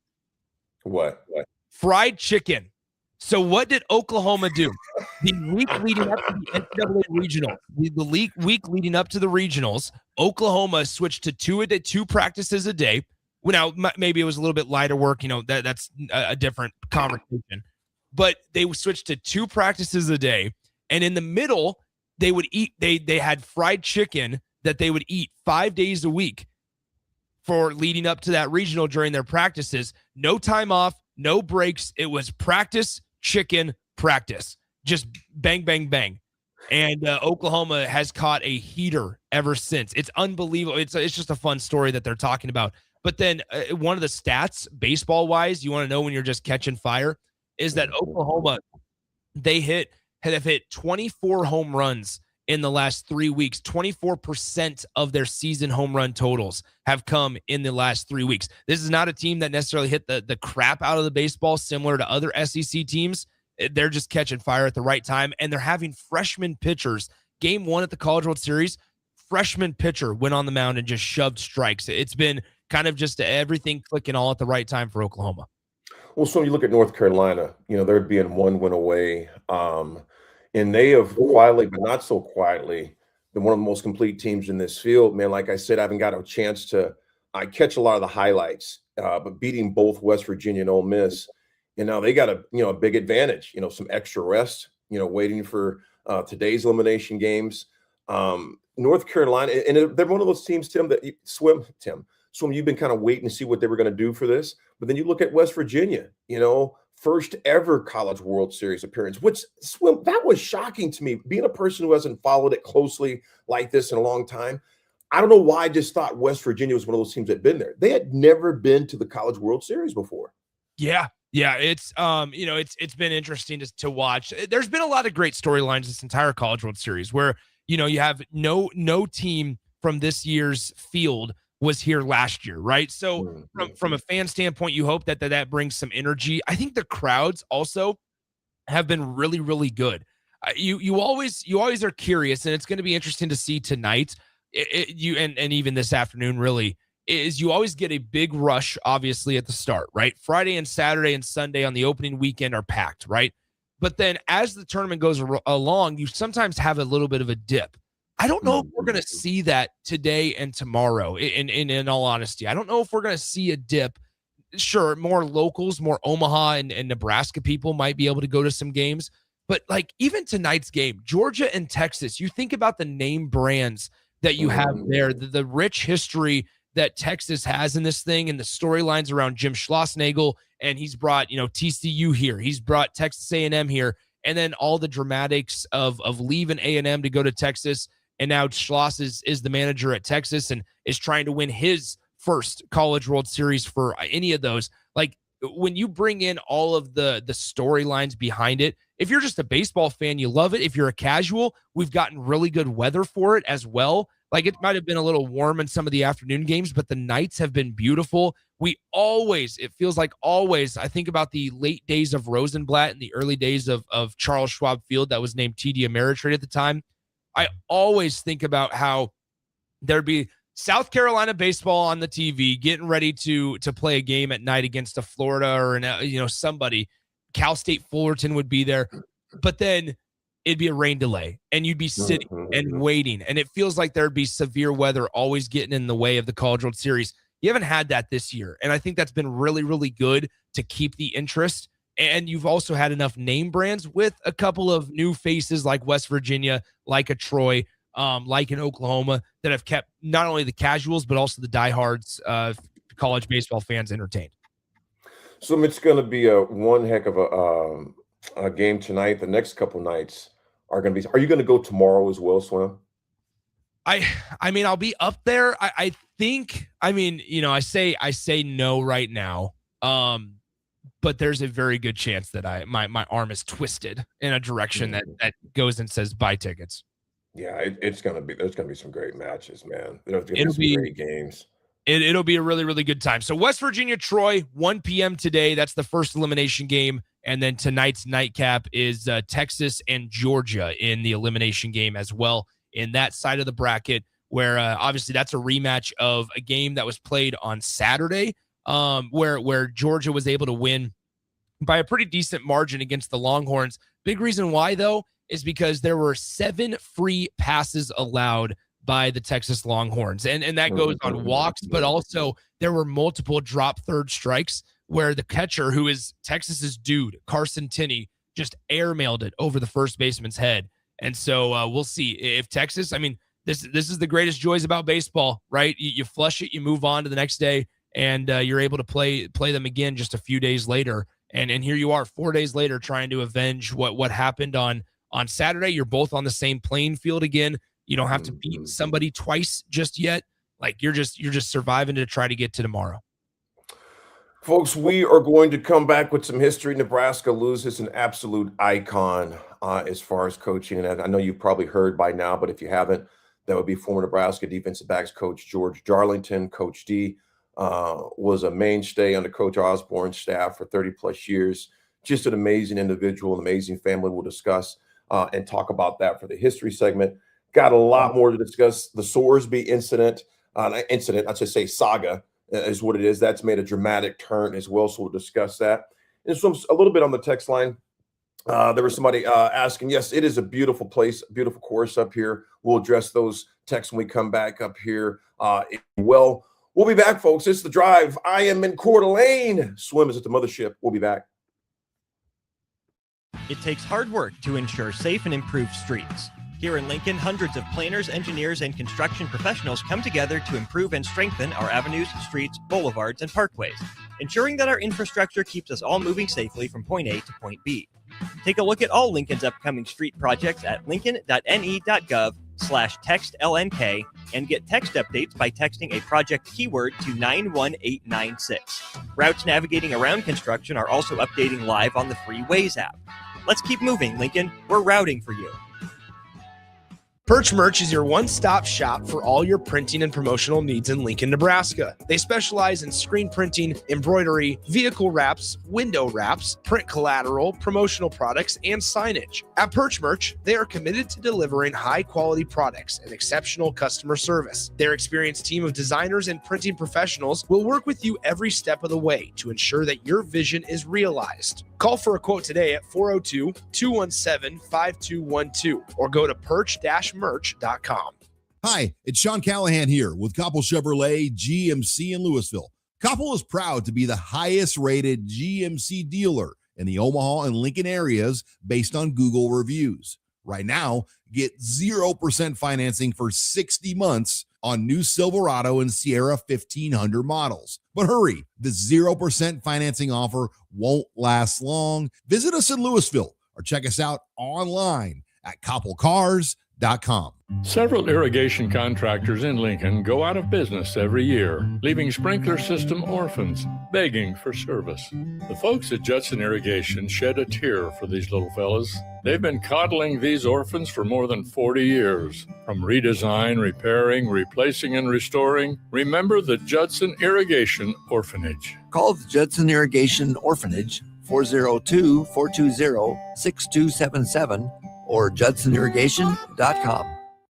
What? Fried chicken. So what did Oklahoma do? The week leading up to the NCAA regional, the week leading up to the regionals, Oklahoma switched to 2 practices a day. Now, maybe it was a little bit lighter work. That's a different conversation. But they switched to 2 practices a day. And in the middle, they would eat, they had fried chicken that they would eat 5 days a week for leading up to that regional during their practices. No time off, no breaks. It was practice, chicken, practice. Just bang, bang, bang. And Oklahoma has caught a heater ever since. It's unbelievable. It's just a fun story that they're talking about. But then one of the stats, baseball-wise, you want to know when you're just catching fire, is that Oklahoma, have hit 24 home runs in the last 3 weeks. 24% of their season home run totals have come in the last 3 weeks. This is not a team that necessarily hit the crap out of the baseball similar to other SEC teams. They're just catching fire at the right time, and they're having freshman pitchers. Game 1 at the College World Series, freshman pitcher went on the mound and just shoved strikes. It's been kind of just everything clicking all at the right time for Oklahoma. Well, so you look at North Carolina, they're being 1 win away. And they have quietly, but not so quietly, been one of the most complete teams in this field. Man, like I said, I haven't got a chance to catch a lot of the highlights, but beating both West Virginia and Ole Miss, now they got a big advantage, some extra rest, waiting for today's elimination games. North Carolina, and they're one of those teams, Tim, that Swim, you've been kind of waiting to see what they were going to do for this. But then you look at West Virginia, first ever College World Series appearance, which that was shocking to me. Being a person who hasn't followed it closely like this in a long time, I don't know why I just thought West Virginia was one of those teams that had been there. They had never been to the College World Series before. Yeah, it's it's been interesting to watch. There's been a lot of great storylines this entire College World Series where you have no team from this year's field was here last year, right? So from a fan standpoint, you hope that brings some energy. I think the crowds also have been really, really good. You always are curious, and it's going to be interesting to see tonight. And even this afternoon, really, is you always get a big rush, obviously, at the start, right? Friday and Saturday and Sunday on the opening weekend are packed, right? But then as the tournament goes along, you sometimes have a little bit of a dip. I don't know if we're going to see that today and tomorrow, in all honesty. I don't know if we're going to see a dip. Sure, more locals, more Omaha and Nebraska people might be able to go to some games. But like even tonight's game, Georgia and Texas, you think about the name brands that you have there, the rich history that Texas has in this thing and the storylines around Jim Schlossnagle, and he's brought, TCU here. He's brought Texas A&M here, and then all the dramatics of leaving A&M to go to Texas. And now Schloss is the manager at Texas and is trying to win his first College World Series for any of those. Like when you bring in all of the storylines behind it, if you're just a baseball fan, you love it. If you're a casual, we've gotten really good weather for it as well. Like it might have been a little warm in some of the afternoon games, but the nights have been beautiful. It feels like always, I think about the late days of Rosenblatt and the early days of Charles Schwab Field that was named TD Ameritrade at the time. I always think about how there'd be South Carolina baseball on the TV getting ready to play a game at night against a Florida or somebody. Cal State Fullerton would be there. But then it'd be a rain delay, and you'd be sitting and waiting, and it feels like there'd be severe weather always getting in the way of the College World Series. You haven't had that this year, and I think that's been really, really good to keep the interest. And you've also had enough name brands with a couple of new faces like West Virginia, like a Troy, like in Oklahoma, that have kept not only the casuals but also the diehards college baseball fans entertained. So it's going to be one heck of a game tonight. The next couple nights are going to be. Are you going to go tomorrow as well, Swim? I mean, I'll be up there. I think. I mean, I say no right now. But there's a very good chance that my arm is twisted in a direction that goes and says buy tickets. Yeah, there's gonna be some great matches, man. There's gonna be some great games. It'll be a really, really good time. So West Virginia, Troy, 1 p.m. today. That's the first elimination game. And then tonight's nightcap is Texas and Georgia in the elimination game as well in that side of the bracket, where obviously that's a rematch of a game that was played on Saturday, where Georgia was able to win by a pretty decent margin against the Longhorns. Big reason why, though, is because there were 7 free passes allowed by the Texas Longhorns. And that goes on walks, but also there were multiple drop third strikes where the catcher, who is Texas's dude, Carson Tinney, just airmailed it over the first baseman's head. And so we'll see if Texas, I mean, this is the greatest joys about baseball, right? You flush it, you move on to the next day, and you're able to play them again just a few days later. And here you are 4 days later trying to avenge what happened on Saturday. You're both on the same playing field again. You don't have to beat somebody twice just yet. Like you're just surviving to try to get to tomorrow. Folks, we are going to come back with some history. Nebraska loses an absolute icon as far as coaching. And I know you've probably heard by now, but if you haven't, that would be former Nebraska defensive backs coach George Darlington. Coach D was a mainstay under Coach Osborne's staff for 30-plus years. Just an amazing individual, an amazing family. We'll discuss and talk about that for the history segment. Got a lot more to discuss. The Sorsby incident, I should say saga is what it is. That's made a dramatic turn as well, so we'll discuss that. And so a little bit on the text line. There was somebody asking, yes, it is a beautiful place, a beautiful course up here. We'll address those texts when we come back up here. We'll be back, folks. It's The Drive. I am in Coeur d'Alene. Swim is at the mothership. We'll be back. It takes hard work to ensure safe and improved streets. Here in Lincoln, hundreds of planners, engineers, and construction professionals come together to improve and strengthen our avenues, streets, boulevards, and parkways, ensuring that our infrastructure keeps us all moving safely from point A to point B. Take a look at all Lincoln's upcoming street projects at lincoln.ne.gov/textlnk and get text updates by texting a project keyword to 91896. Routes navigating around construction are also updating live on the free Waze app. Let's keep moving, Lincoln. We're routing for you. Perch Merch is your one-stop shop for all your printing and promotional needs in Lincoln, Nebraska. They specialize in screen printing, embroidery, vehicle wraps, window wraps, print collateral, promotional products, and signage. At Perch Merch, they are committed to delivering high-quality products and exceptional customer service. Their experienced team of designers and printing professionals will work with you every step of the way to ensure that your vision is realized. Call for a quote today at 402-217-5212 or go to perch-merch.com. Hi, it's Sean Callahan here with Koppel Chevrolet GMC in Louisville. Koppel is proud to be the highest rated GMC dealer in the Omaha and Lincoln areas based on Google reviews. Right now, get 0% financing for 60 months on new Silverado and Sierra 1500 models. But hurry, the 0% financing offer won't last long. Visit us in Louisville or check us out online at koppelcars.com. Several irrigation contractors in Lincoln go out of business every year, leaving sprinkler system orphans begging for service. The folks at Judson Irrigation shed a tear for these little fellas. They've been coddling these orphans for more than 40 years. From redesign, repairing, replacing, and restoring, remember the Judson Irrigation Orphanage. Call the Judson Irrigation Orphanage 402-420-6277 or judsonirrigation.com.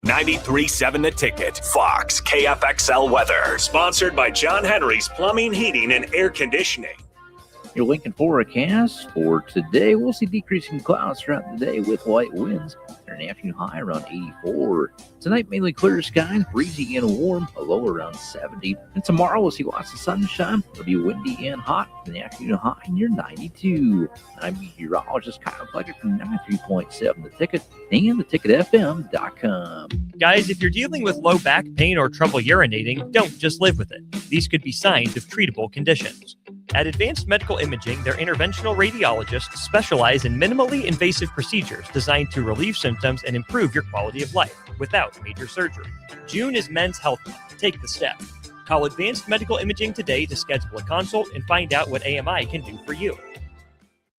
93.7 The Ticket, Fox, KFXL weather. Sponsored by John Henry's Plumbing, Heating, and Air Conditioning. Your Lincoln forecast for today, we'll see decreasing clouds throughout the day with light winds. An afternoon high around 84. Tonight, mainly clear skies, breezy and warm, a low around 70. And tomorrow, we'll see lots of sunshine. It'll be windy and hot. An afternoon high near 92. I'm meteorologist Kyle Flecker from 93.7 The Ticket and theticketfm.com. Guys, if you're dealing with low back pain or trouble urinating, don't just live with it. These could be signs of treatable conditions. At Advanced Medical Imaging, their interventional radiologists specialize in minimally invasive procedures designed to relieve symptoms and improve your quality of life without major surgery. June is Men's Health Month. Take the step. Call Advanced Medical Imaging today to schedule a consult and find out what AMI can do for you.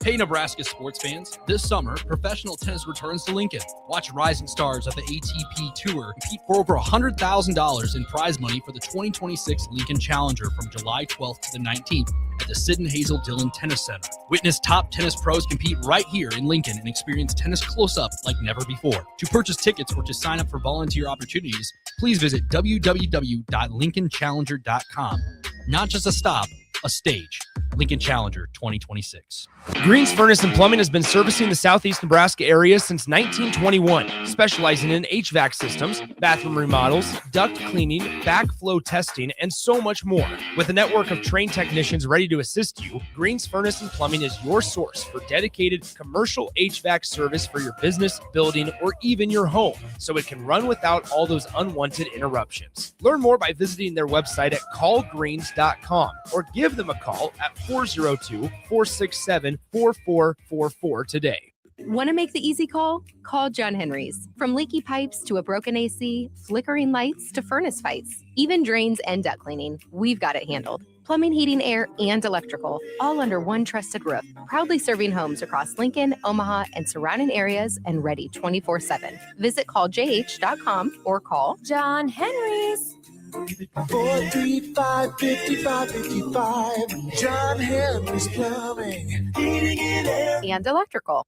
Hey, Nebraska sports fans. This summer, professional tennis returns to Lincoln. Watch rising stars of the ATP Tour compete for over $100,000 in prize money for the 2026 Lincoln Challenger from July 12th to the 19th at the Sid and Hazel Dillon Tennis Center. Witness top tennis pros compete right here in Lincoln and experience tennis close-up like never before. To purchase tickets or to sign up for volunteer opportunities, please visit www.lincolnchallenger.com. Not just a stop, a stage. Lincoln Challenger 2026. Green's Furnace and Plumbing has been servicing the southeast Nebraska area since 1921, specializing in HVAC systems, bathroom remodels, duct cleaning, backflow testing, and so much more. With a network of trained technicians ready to assist you, Green's Furnace and Plumbing is your source for dedicated commercial HVAC service for your business, building, or even your home, so it can run without all those unwanted interruptions. Learn more by visiting their website at callgreens.com or give them a call at 402-467-4444 today. Want to make the easy call? Call John Henry's. From leaky pipes to a broken AC, flickering lights to furnace fights, even drains and duct cleaning, we've got it handled. Plumbing, heating, air, and electrical, all under one trusted roof. Proudly serving homes across Lincoln, Omaha, and surrounding areas and ready 24/7. Visit calljh.com or call John Henry's. 435-5555. John Henry's Plumbing, Heating and Air, and Electrical.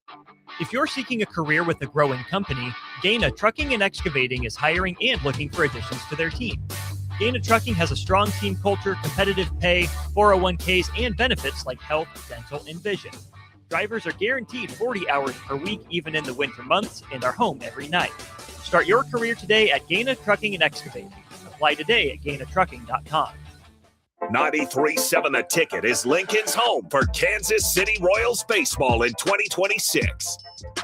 If you're seeking a career with a growing company, Gaina Trucking and Excavating is hiring and looking for additions to their team. Gaina Trucking has a strong team culture, competitive pay, 401ks, and benefits like health, dental, and vision. Drivers are guaranteed 40 hours per week, even in the winter months, and are home every night. Start your career today at Gaina Trucking and Excavating. Apply today at gainatrucking.com. 93.7 The Ticket is Lincoln's home for Kansas City Royals baseball in 2026.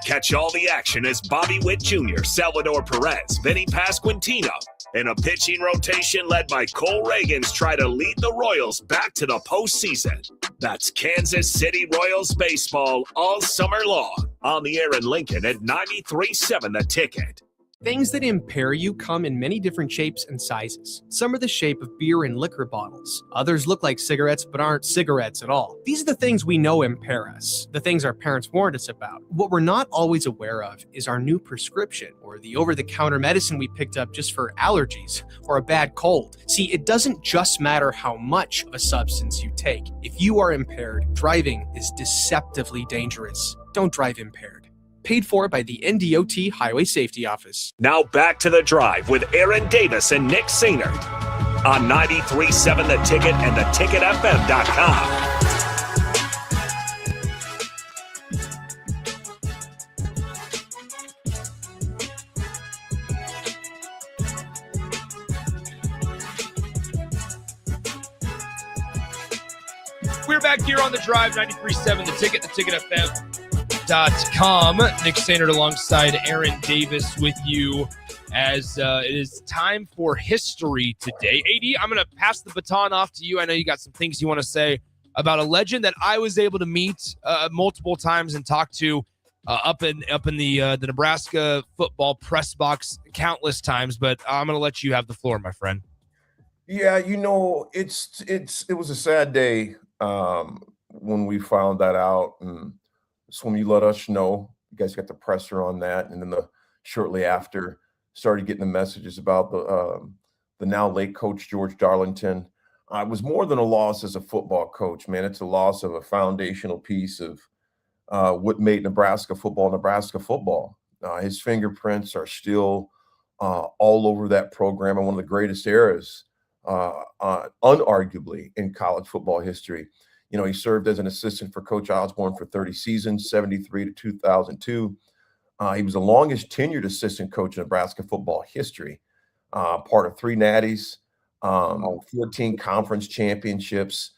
Catch all the action as Bobby Witt Jr., Salvador Perez, Vinny Pasquantino, and a pitching rotation led by Cole Reagans try to lead the Royals back to the postseason. That's Kansas City Royals baseball all summer long. On the air in Lincoln at 93.7 The Ticket. Things that impair you come in many different shapes and sizes. Some are the shape of beer and liquor bottles. Others look like cigarettes but aren't cigarettes at all. These are the things we know impair us, the things our parents warned us about. What we're not always aware of is our new prescription or the over-the-counter medicine we picked up just for allergies or a bad cold. See, it doesn't just matter how much of a substance you take. If you are impaired, driving is deceptively dangerous. Don't drive impaired. Paid for by the NDOT Highway Safety Office. Now back to The Drive with Aaron Davis and Nick Sainert on 93.7 The Ticket and theticketfm.com. We're back here on The Drive, 93.7 The Ticket, theticketfm.com. Nick Sainert alongside Aaron Davis with you as it is time for history today. AD, I'm going to pass the baton off to you. I know you got some things you want to say about a legend that I was able to meet multiple times and talk to up in the Nebraska football press box countless times, but I'm going to let you have the floor, my friend. Yeah, you know, it was a sad day when we found that out, and it's when you let us know. You guys got the presser on that, and then shortly after started getting the messages about the now late coach George Darlington. It was more than a loss as a football coach, man. It's a loss of a foundational piece of what made Nebraska football. His fingerprints are still all over that program, and one of the greatest eras, unarguably, in college football history. He served as an assistant for Coach Osborne for 30 seasons, 73 to 2002. He was the longest tenured assistant coach in Nebraska football history, part of 3 natties, 14 conference championships.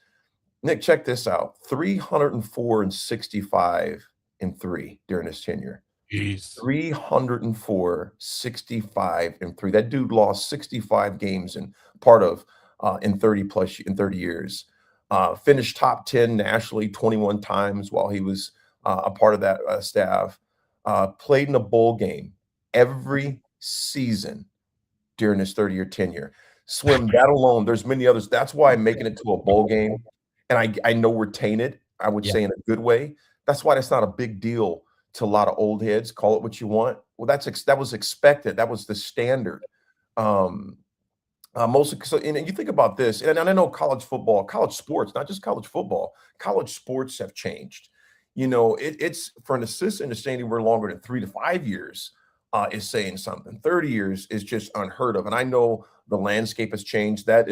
Nick, check this out: 304 and 65 and 3 during his tenure. Jeez. 304, 65 and 3. That dude lost 65 games in 30 years. Finished top 10 nationally 21 times while he was a part of that staff. Played in a bowl game every season during his 30-year tenure. Swim, that alone, there's many others. That's why making it to a bowl game, and I know we're tainted, I would say in a good way. That's why that's not a big deal to a lot of old heads. Call it what you want. Well, that was expected. That was the standard. Mostly, so, and you think about this, and I know college football, college sports, not just college football, college sports have changed. It's for an assistant to stay anywhere longer than 3 to 5 years is saying something. 30 years is just unheard of. And I know the landscape has changed. That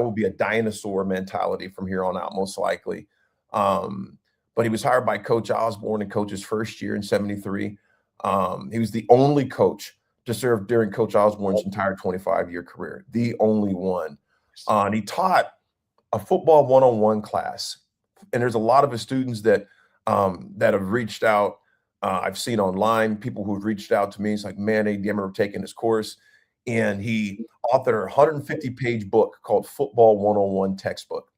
will be a dinosaur mentality from here on out, most likely. But he was hired by Coach Osborne in Coach's first year in 73. He was the only coach to serve during Coach Osborne's entire 25-year career, the only one. And he taught a football one-on-one class. And there's a lot of his students that have reached out. I've seen online people who've reached out to me. It's like, man, AD, I remember taking this course. And he authored a 150-page book called Football 101 Textbook.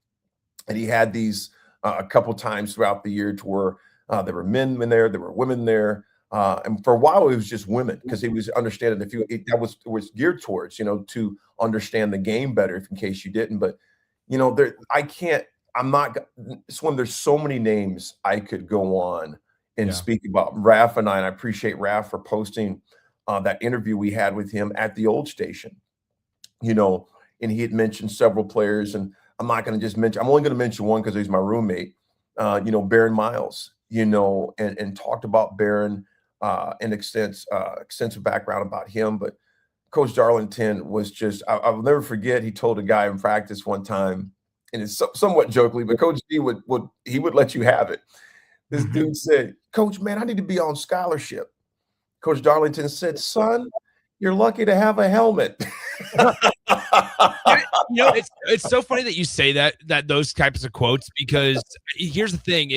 And he had these a couple times throughout the year to where there were men in there were women there. And for a while, it was just women because he was understanding that was geared towards, to understand the game better, if in case you didn't. But, Swim, there's so many names I could go on and speak about. Raph and I appreciate Raph for posting that interview we had with him at the old station, and he had mentioned several players, and I'm only going to mention one because he's my roommate, Baron Miles, and talked about Baron and extensive background about him. But Coach Darlington was just, I'll never forget, he told a guy in practice one time, and it's somewhat jokingly, but Coach D would let you have it. This dude said, "Coach, man, I need to be on scholarship." Coach Darlington said, "Son, you're lucky to have a helmet." It's so funny that you say that those types of quotes, because here's the thing: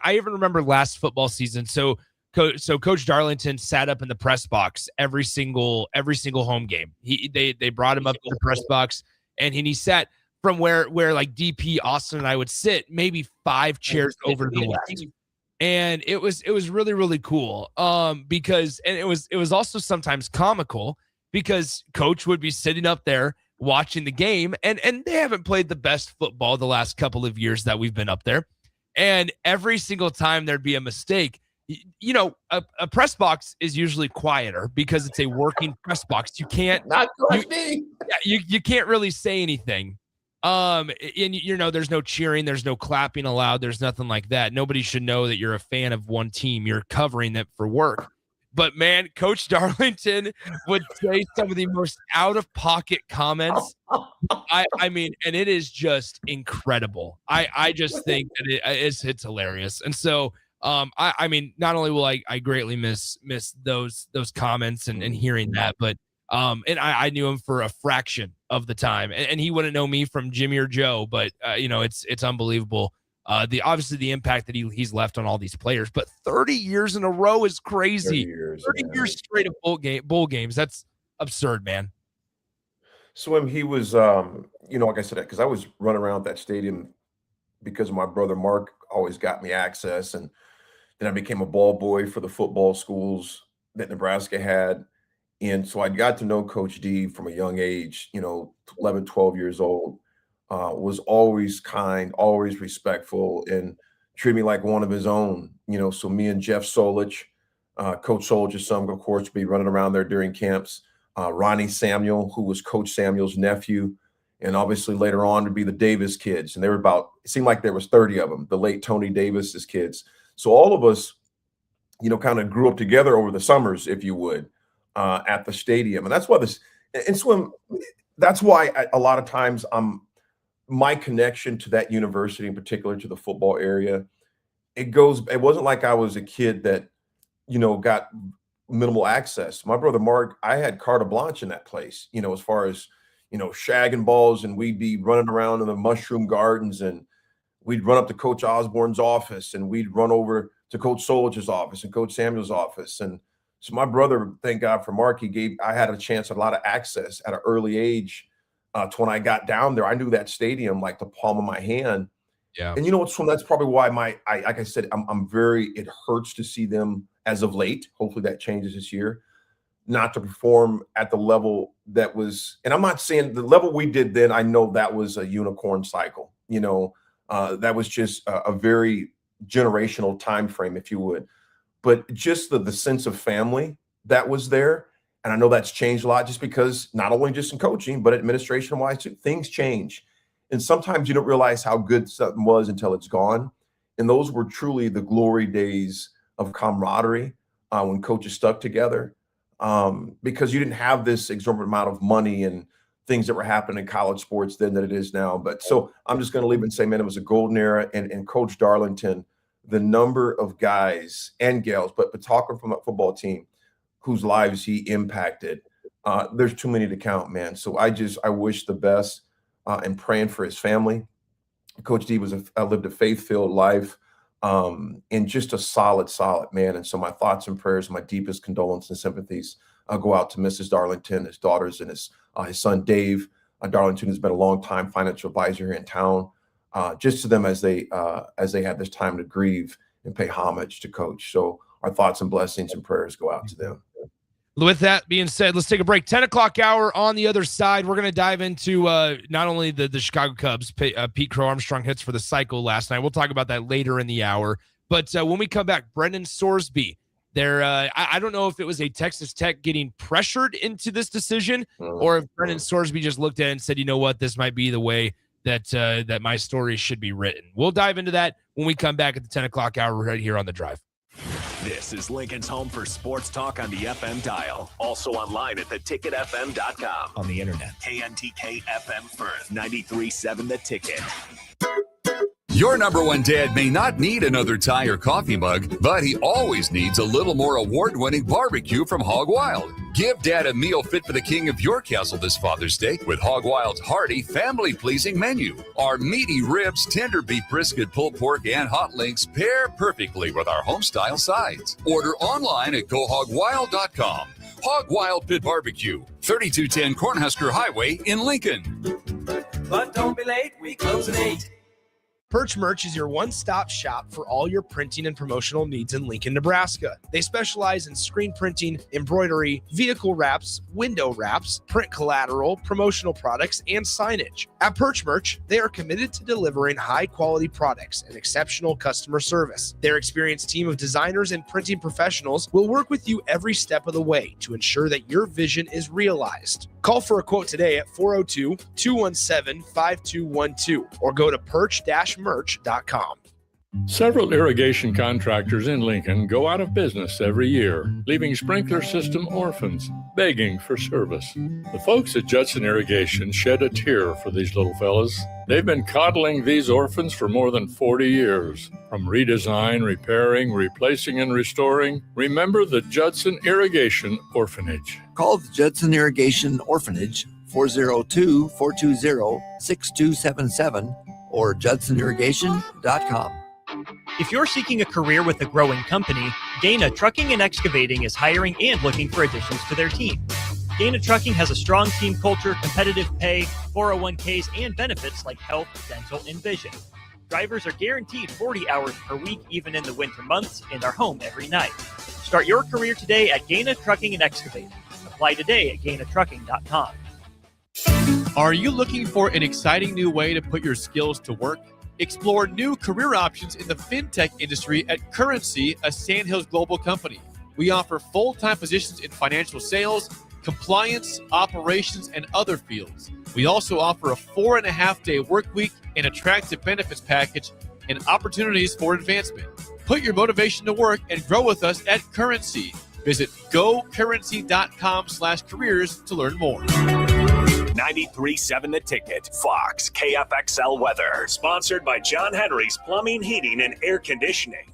I even remember last football season. So Coach Darlington sat up in the press box every single home game. They brought him up to the press box, and he sat from where like DP Austin and I would sit, maybe 5 chairs over to the left. And it was really, really cool. Because it was also sometimes comical because Coach would be sitting up there watching the game, and they haven't played the best football the last couple of years that we've been up there. And every single time there'd be a mistake, a press box is usually quieter because it's a working press box. You can't you can't really say anything. And there's no cheering, there's no clapping allowed, there's nothing like that. Nobody should know that you're a fan of one team. You're covering that for work. But man, Coach Darlington would say some of the most out-of-pocket comments. I mean, and it is just incredible. I just think that it's hilarious. And so I mean, not only will I greatly miss those comments and hearing that, but and I knew him for a fraction of the time, and he wouldn't know me from Jimmy or Joe, but it's unbelievable. Obviously the impact that he's left on all these players, but 30 years in a row is crazy. 30 years straight of bowl games. That's absurd, man. Swim, he was, like I said, because I was running around that stadium because my brother Mark always got me access, and then I became a ball boy for the football schools that Nebraska had. And so I got to know Coach D from a young age, 11, 12 years old, was always kind, always respectful, and treated me like one of his own. So me and Jeff Solich, Coach Solich's son, of course, would be running around there during camps. Ronnie Samuel, who was Coach Samuel's nephew, and obviously later on to be the Davis kids. And it seemed like there was 30 of them, the late Tony Davis's kids. So all of us, kind of grew up together over the summers, if you would. At the stadium. And that's why Swim, that's why a lot of times my connection to that university, in particular to the football area, it wasn't like I was a kid that, got minimal access. My brother Mark, I had carte blanche in that place, as far as, shagging balls, and we'd be running around in the mushroom gardens, and we'd run up to Coach Osborne's office, and we'd run over to Coach Solich's office and Coach Samuel's office. And so my brother, thank God for Mark, I had a chance, a lot of access at an early age to when I got down there. I knew that stadium like the palm of my hand. Yeah. And that's probably why like I said, it hurts to see them as of late. Hopefully that changes this year, not to perform at the level that was, and I'm not saying the level we did then, I know that was a unicorn cycle, that was just a very generational time frame, if you would, but just the sense of family that was there. And I know that's changed a lot, just because not only just in coaching, but administration wise too, things change. And sometimes you don't realize how good something was until it's gone. And those were truly the glory days of camaraderie when coaches stuck together, because you didn't have this exorbitant amount of money and things that were happening in college sports then that it is now. But so I'm just going to leave and say, man, it was a golden era. And Coach Darlington, the number of guys and gals, but talking from a football team whose lives he impacted, there's too many to count, man. So I wish the best and praying for his family. Coach D lived a faith-filled life, and just a solid man. And so my thoughts and prayers, my deepest condolences and sympathies go out to Mrs. Darlington, his daughters, and his son Dave. Darlington has been a long time financial advisor here in town. Just to them as they have this time to grieve and pay homage to Coach. So our thoughts and blessings and prayers go out to them. With that being said, let's take a break. 10 o'clock hour on the other side. We're going to dive into not only the Chicago Cubs, Pete Crow Armstrong hits for the cycle last night. We'll talk about that later in the hour. But when we come back, Brendan Sorsby, I don't know if it was a Texas Tech getting pressured into this decision, or if Brendan Sorsby just looked at it and said, you know what, this might be the way that my story should be written. We'll dive into that when we come back at the 10 o'clock hour right here on The Drive. This is Lincoln's home for sports talk on the FM dial. Also online at theticketfm.com. On the internet. KNTK FM Firth, 93.7 The Ticket. Your number one dad may not need another tie or coffee mug, but he always needs a little more award-winning barbecue from Hog Wild. Give Dad a meal fit for the king of your castle this Father's Day with Hog Wild's hearty, family-pleasing menu. Our meaty ribs, tender beef brisket, pulled pork, and hot links pair perfectly with our home-style sides. Order online at GoHogWild.com. Hog Wild Pit Barbecue, 3210 Cornhusker Highway in Lincoln. But don't be late, we close at 8. Perch Merch is your one-stop shop for all your printing and promotional needs in Lincoln, Nebraska. They specialize in screen printing, embroidery, vehicle wraps, window wraps, print collateral, promotional products, and signage. At Perch Merch, they are committed to delivering high-quality products and exceptional customer service. Their experienced team of designers and printing professionals will work with you every step of the way to ensure that your vision is realized. Call for a quote today at 402-217-5212 or go to perch-merch.com. Several irrigation contractors in Lincoln go out of business every year, leaving sprinkler system orphans, begging for service. The folks at Judson Irrigation shed a tear for these little fellas. They've been coddling these orphans for more than 40 years. From redesign, repairing, replacing, and restoring, remember the Judson Irrigation Orphanage. Call the Judson Irrigation Orphanage, 402-420-6277 or judsonirrigation.com. If you're seeking a career with a growing company, Dana Trucking and Excavating is hiring and looking for additions to their team. Dana Trucking has a strong team culture, competitive pay, 401ks, and benefits like health, dental, and vision. Drivers are guaranteed 40 hours per week, even in the winter months, and are home every night. Start your career today at Dana Trucking and Excavating. Apply today at GainaTrucking.com. Are you looking for an exciting new way to put your skills to work? Explore new career options in the fintech industry at Currency, a Sandhills global company. We offer full-time positions in financial sales, compliance, operations, and other fields. We also offer a 4.5-day work week, an attractive benefits package, and opportunities for advancement. Put your motivation to work and grow with us at Currency. Visit gocurrency.com/careers to learn more. 93.7 The Ticket. Fox KFXL weather. Sponsored by John Henry's Plumbing, Heating, and Air Conditioning.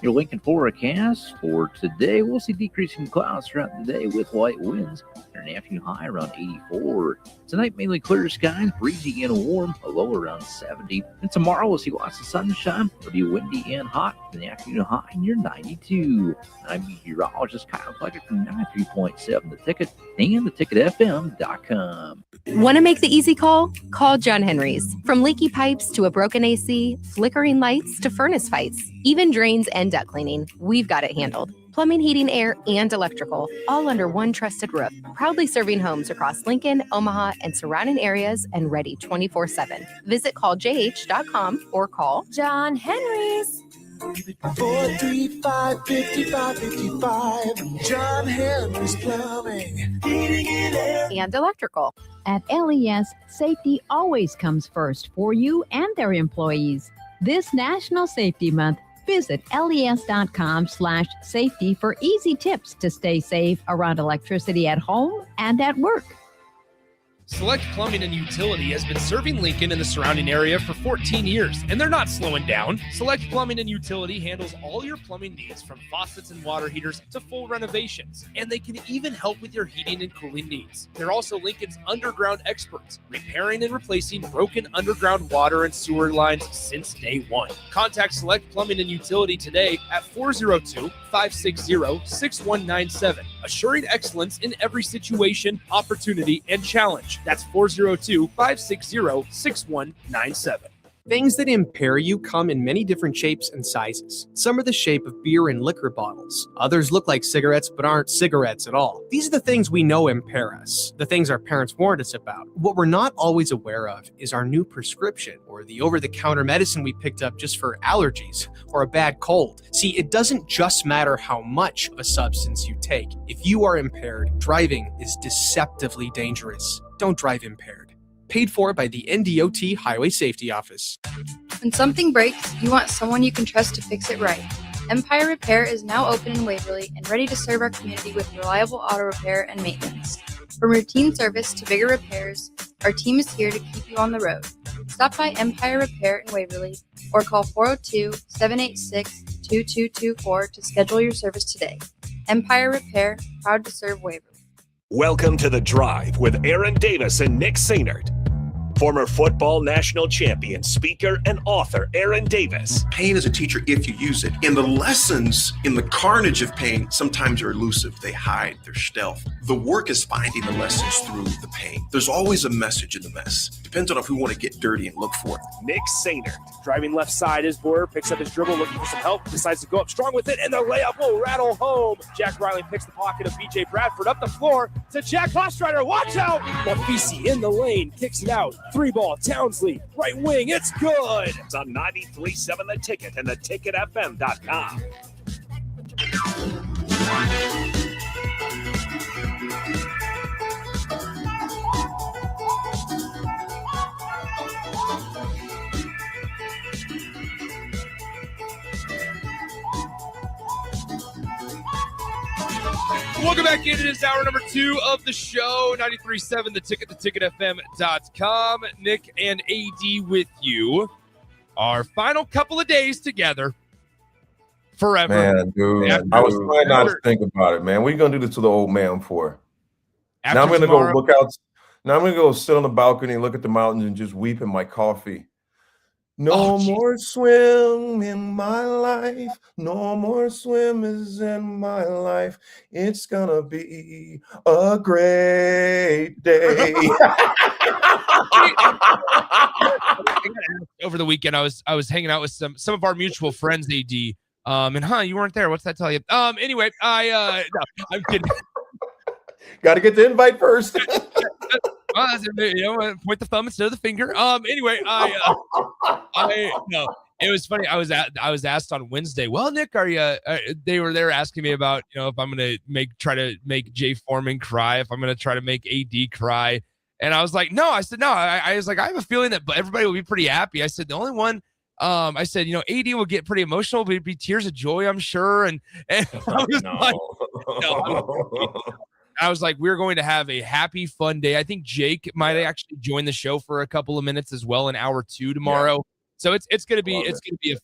Your Lincoln forecast for today, we'll see decreasing clouds throughout the day with light winds. An afternoon high around 84. Tonight, mainly clear skies, breezy and warm, a low around 70. And tomorrow, we'll see lots of sunshine. It'll be windy and hot. In the afternoon high near 92. I'm meteorologist Kyle Flecker from 93.7 The Ticket and theticketfm.com. Want to make the easy call? Call John Henry's. From leaky pipes to a broken AC, flickering lights to furnace fights, even drains and duct cleaning, we've got it handled. Plumbing, heating, air, and electrical, all under one trusted roof. Proudly serving homes across Lincoln, Omaha, and surrounding areas, and ready 24/7. Visit calljh.com or call John Henry's. 435-5555. John Henry's Plumbing, Heating, and Air. and electrical. At LES, safety always comes first for you and their employees. This National Safety Month, visit les.com/safety for easy tips to stay safe around electricity at home and at work. Select Plumbing and Utility has been serving Lincoln and the surrounding area for 14 years, and they're not slowing down. Select Plumbing and Utility handles all your plumbing needs, from faucets and water heaters to full renovations, and they can even help with your heating and cooling needs. They're also Lincoln's underground experts, repairing and replacing broken underground water and sewer lines since day one. Contact Select Plumbing and Utility today at 402-560-6197, assuring excellence in every situation, opportunity, and challenge. That's 402-560-6197. Things that impair you come in many different shapes and sizes. Some are the shape of beer and liquor bottles. Others look like cigarettes but aren't cigarettes at all. These are the things we know impair us, the things our parents warned us about. What we're not always aware of is our new prescription, or the over-the-counter medicine we picked up just for allergies or a bad cold. See, it doesn't just matter how much of a substance you take. If you are impaired, driving is deceptively dangerous. Don't drive impaired. Paid for by the NDOT Highway Safety Office. When something breaks, you want someone you can trust to fix it right. Empire Repair is now open in Waverly and ready to serve our community with reliable auto repair and maintenance. From routine service to bigger repairs, our team is here to keep you on the road. Stop by Empire Repair in Waverly or call 402-786-2224 to schedule your service today. Empire Repair, proud to serve Waverly. Welcome to The Drive with Aaron Davis and Nick Sainert. Former football national champion, speaker, and author Aaron Davis. Pain is a teacher if you use it. And the lessons in the carnage of pain sometimes are elusive. They hide, they're stealth. The work is finding the lessons through the pain. There's always a message in the mess. Depends on if we want to get dirty and look for it. Nick Sainert. Driving left side is Boyer, picks up his dribble, looking for some help, decides to go up strong with it, and the layup will rattle home. Jack Riley picks the pocket of BJ Bradford up the floor to Jack Hostrider. Watch out! Mafisi in the lane, kicks it out. 3-ball, Townsley, right wing, it's good. It's on 93.7 The Ticket and theticketfm.com. Welcome back into this hour number 2 of the show. 93.7 The Ticket, theticketfm.com. Nick and AD with you. Our final couple of days together. Forever. Man, dude. I was trying not to think about it, man. What are you going to do this to the old man for? Now I'm going to go look out. Now I'm going to go sit on the balcony and look at the mountains and just weep in my coffee. No more swim in my life. No more swimmers in my life. It's gonna be a great day. Over the weekend, I was hanging out with some of our mutual friends, AD. And you weren't there. What's that tell you? Anyway, no, I'm kidding. Got to get the invite first. Point the thumb instead of the finger. Anyway, no, it was funny. I was asked on Wednesday. Well, Nick, are you? They were there asking me about if I'm gonna try to make Jay Foreman cry, if I'm gonna try to make AD cry, and I was like, no. I said no. I was like, I have a feeling that everybody will be pretty happy. I said the only one. I said, AD will get pretty emotional, but it'd be tears of joy, I'm sure. And I was like, no, I was like, we're going to have a happy, fun day. I think Jake might actually join the show for a couple of minutes as well in hour 2 tomorrow. Yeah. So it's gonna be a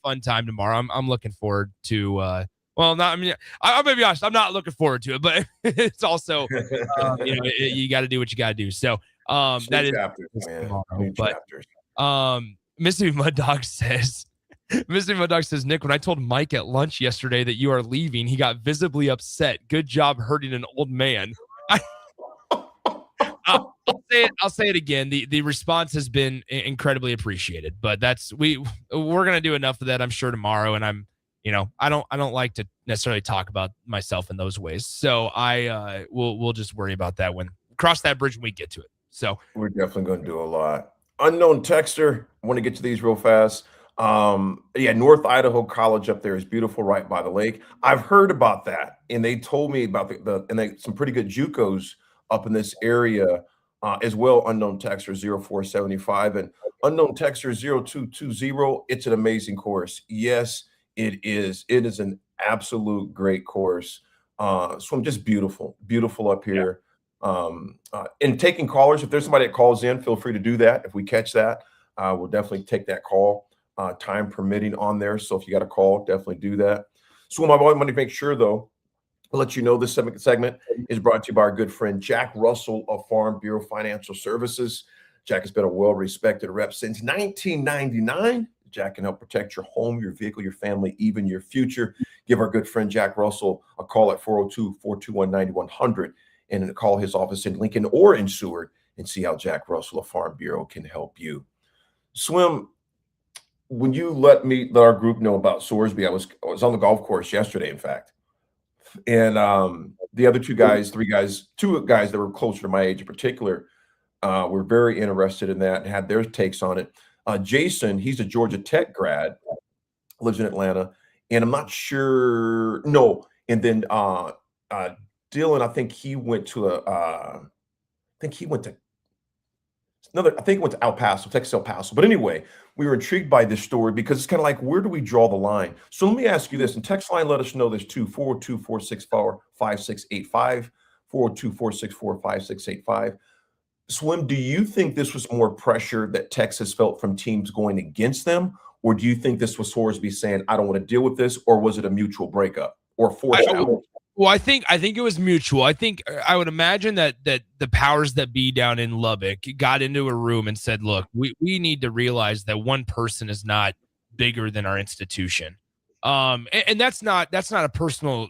fun time tomorrow. I'm looking forward to. I'm gonna be honest. I'm not looking forward to it, but it's also you got to do what you got to do. So that is chapters, tomorrow. New but chapters. Mississippi Mud Dog says. Mississippi Mud Dog says, Nick, when I told Mike at lunch yesterday that you are leaving, he got visibly upset. Good job hurting an old man. I'll say it again. The response has been incredibly appreciated, but we're gonna do enough of that, I'm sure, tomorrow. And I don't like to necessarily talk about myself in those ways. So we'll just worry about that when cross that bridge when we get to it. So we're definitely going to do a lot. Unknown texter. I want to get to these real fast. North Idaho College up there is beautiful, right by the lake. I've heard about that, and they told me about some pretty good JUCOs up in this area as well. Unknown texter 0475 and unknown texter 0220. It's an amazing course. Yes, it is. It is an absolute great course. Swim just beautiful up here. And taking callers, if there's somebody that calls in, feel free to do that. If we catch that, we'll definitely take that call. Time permitting on there. So if you got a call, definitely do that. So I want to make sure, though, I'll let you know this segment is brought to you by our good friend Jack Russell of Farm Bureau Financial Services. Jack has been a well-respected rep since 1999. Jack can help protect your home, your vehicle, your family, even your future. Give our good friend Jack Russell a call at 402-421-9100 and call his office in Lincoln or in Seward and see how Jack Russell of Farm Bureau can help you. Swim. When you let our group know about Sorsby, I was on the golf course yesterday, in fact. And the other two guys that were closer to my age in particular, were very interested in that and had their takes on it. Jason, he's a Georgia Tech grad, lives in Atlanta, and I'm not sure. No, and then Dylan, I think he went to El Paso, Texas El Paso. But anyway, we were intrigued by this story because it's kind of like, where do we draw the line? So let me ask you this, and text line, let us know this too, 402-464-5685, 402-464-5685. Swim, do you think this was more pressure that Texas felt from teams going against them, or do you think this was Sorsby saying, I don't want to deal with this, or was it a mutual breakup or forced out? Well, I think it was mutual. I would imagine that the powers that be down in Lubbock got into a room and said, look, we need to realize that one person is not bigger than our institution. And that's not a personal,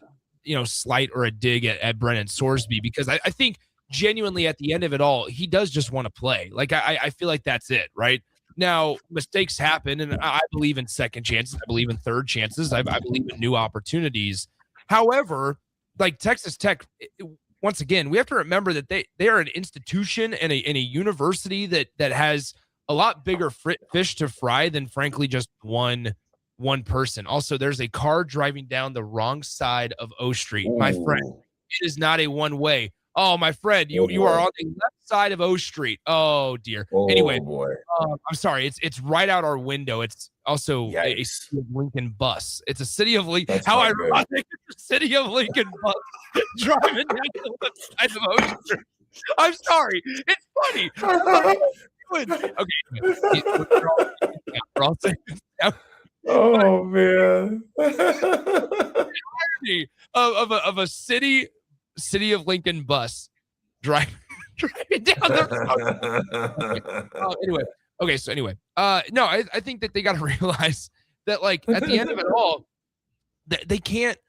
slight or a dig at Brennan Sorsby, because I think genuinely at the end of it all, he does just want to play. Like, I feel like that's it, right? Now, mistakes happen, and I believe in second chances. I believe in third chances. I believe in new opportunities. However, like Texas Tech, once again, we have to remember that they are an institution and a university that has a lot bigger fish to fry than, frankly, just one person. Also, there's a car driving down the wrong side of O Street. My friend, it is not a one-way. Oh, my friend, you are on the left side of O Street. Oh, dear. Anyway, I'm sorry. It's right out our window. It's also a City of Lincoln bus. It's a City of Lincoln. How ironic! It's a City of Lincoln bus driving down the left side of O Street. I'm sorry. It's funny. Okay. We're all saying oh, man. of a City of Lincoln bus driving down the anyway. Okay, so anyway, no, I think that they got to realize that, like, at the end of it all, they can't.